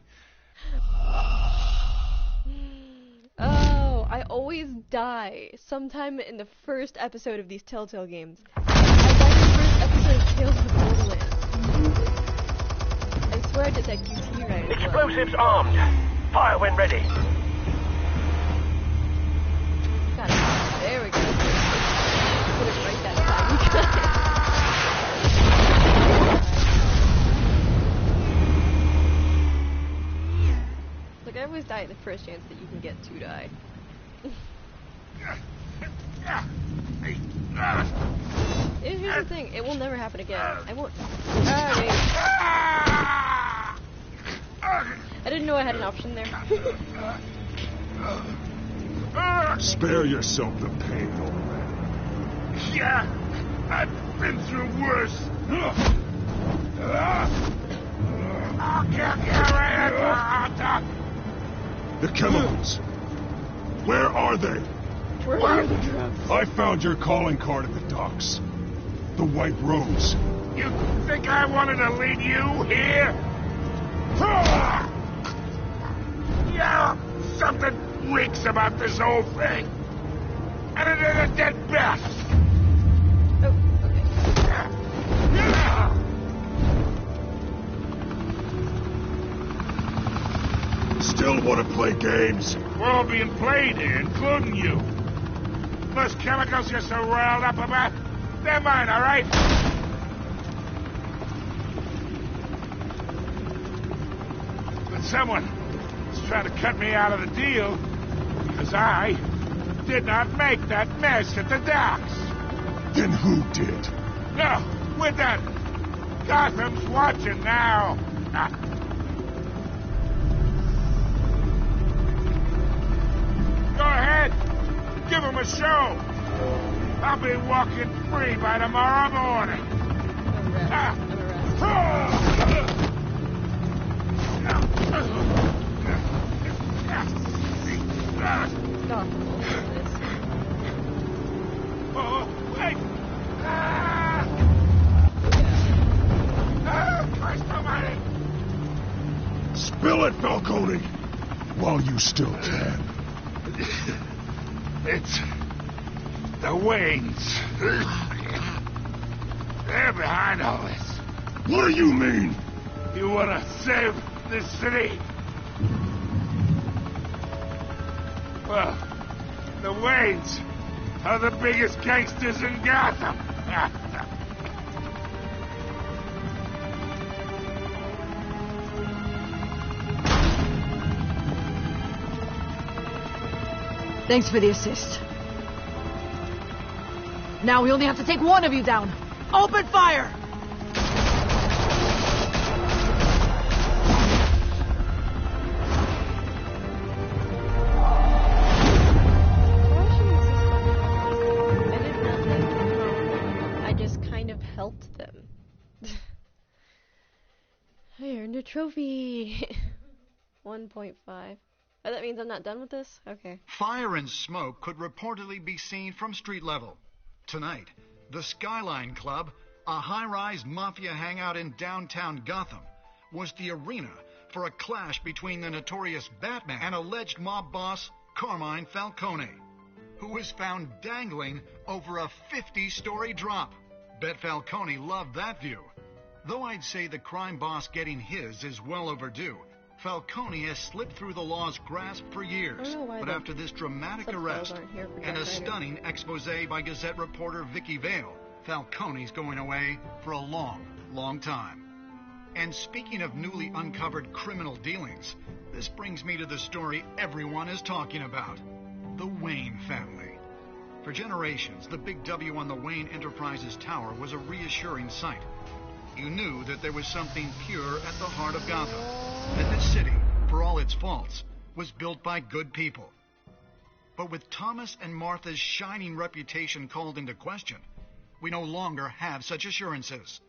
Oh, I always die sometime in the first episode of these Telltale games. I died in the first episode of Tales of the Borderlands. I swear I did that QT right as well. Explosives armed. Fire when ready. Got it. There we go. Put it right that time. Like, I always die at the first chance that you can get to die. Here's the thing, it will never happen again. I won't. I didn't know I had an option there. Spare yourself the pain, old man. Yeah, I've been through worse. I'll kill you right. The chemicals. Where are they? Where are the drugs? I found your calling card at the docks. The White Rose. You think I wanted to lead you here? Yeah, something reeks about this whole thing. And it is a dead best! Still want to play games? We're all being played here, including you. Those chemicals you're so riled up about, they're mine, all right? But someone is trying to cut me out of the deal because I did not make that mess at the docks. Then who did? No, we're done. Gotham's watching now. Go ahead. Give him a show. I'll be walking free by tomorrow morning. Oh, wait! Christ almighty! Spill it, Falcone! While you still can. It's the Waynes. They're behind all this. What do you mean? You want to save this city? Well, the Waynes are the biggest gangsters in Gotham. Thanks for the assist. Now we only have to take one of you down. Open fire! I just kind of helped them. I earned a trophy. 1.5. Oh, that means I'm not done with this? Okay. Fire and smoke could reportedly be seen from street level. Tonight, the Skyline Club, a high-rise mafia hangout in downtown Gotham, was the arena for a clash between the notorious Batman and alleged mob boss Carmine Falcone, who was found dangling over a 50-story drop. Bet Falcone loved that view. Though I'd say the crime boss getting his is well overdue, Falcone has slipped through the law's grasp for years, but after this dramatic arrest and a stunning expose by Gazette reporter Vicky Vale, Falcone's going away for a long, long time. And speaking of newly uncovered criminal dealings, this brings me to the story everyone is talking about, the Wayne family. For generations, the big W on the Wayne Enterprises Tower was a reassuring sight. You knew that there was something pure at the heart of Gotham, that this city, for all its faults, was built by good people. But with Thomas and Martha's shining reputation called into question, we no longer have such assurances.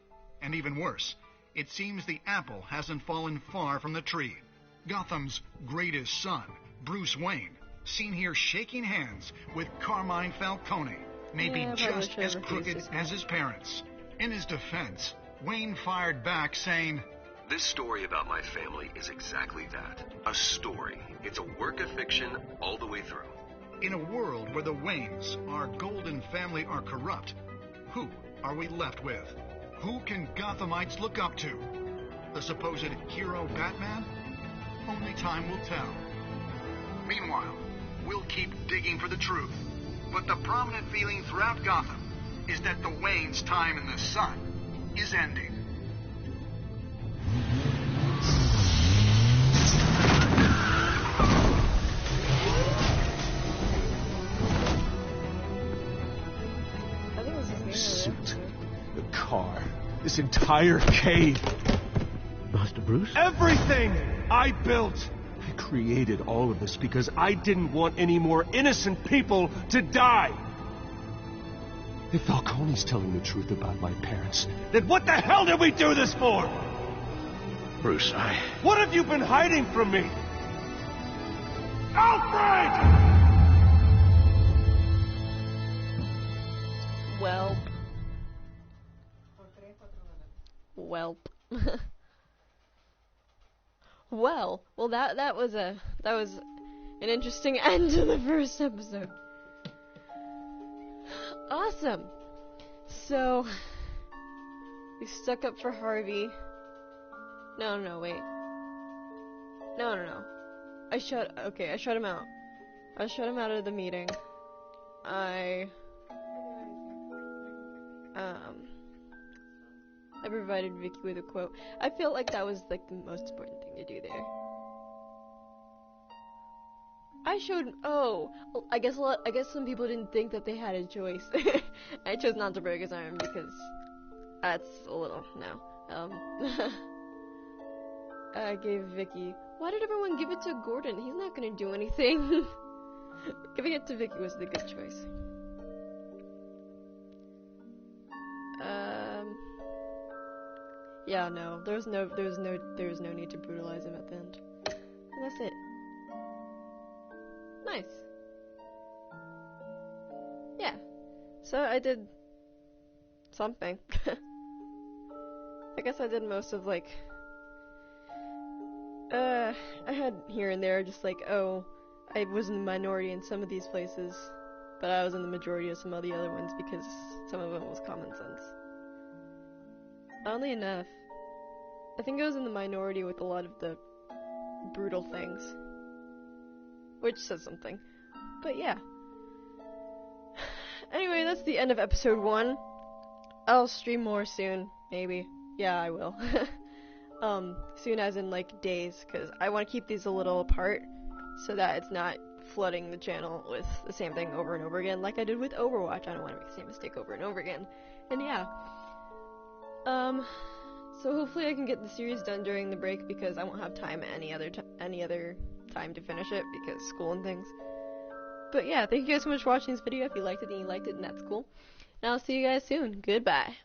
And even worse, it seems the apple hasn't fallen far from the tree. Gotham's greatest son, Bruce Wayne, seen here shaking hands with Carmine Falcone, may be just as crooked as his parents. In his defense, Wayne fired back saying, "This story about my family is exactly that. A story. It's a work of fiction all the way through." In a world where the Waynes, our golden family, are corrupt, who are we left with? Who can Gothamites look up to? The supposed hero Batman? Only time will tell. Meanwhile, we'll keep digging for the truth. But the prominent feeling throughout Gotham is that the Waynes' time in the sun is ending. Suit, the car, this entire cave. Master Bruce? Everything I built. I created all of this because I didn't want any more innocent people to die. If Falcone's telling the truth about my parents, then what the hell did we do this for? Bruce, What have you been hiding from me? Alfred! Welp. Well, that was an interesting end to the first episode. Awesome. So we stuck up for Harvey. No, wait. No. I shut him out. I shut him out of the meeting. I provided Vicky with a quote. I felt like that was like the most important thing to do there. I showed. Oh, I guess some people didn't think that they had a choice. I chose not to break his arm because that's a little no. I gave Vicky. Why did everyone give it to Gordon? He's not gonna do anything. Giving it to Vicky was the good choice. Yeah, no. There was no need to brutalize him at the end. And that's it. Nice. Yeah. So I did something. I guess I did most of like I had here and there just like, oh, I was in the minority in some of these places, but I was in the majority of some of the other ones because some of them was common sense. Oddly enough, I think I was in the minority with a lot of the brutal things, which says something. But yeah. Anyway, that's the end of episode 1. I'll stream more soon, maybe. Yeah, I will. Soon as in like days, because I want to keep these a little apart so that it's not flooding the channel with the same thing over and over again like I did with Overwatch. I don't want to make the same mistake over and over again. And yeah. So hopefully I can get the series done during the break because I won't have time any other time to finish it because school and things. But yeah, thank you guys so much for watching this video. If you liked it, then you liked it, and that's cool. And I'll see you guys soon. Goodbye.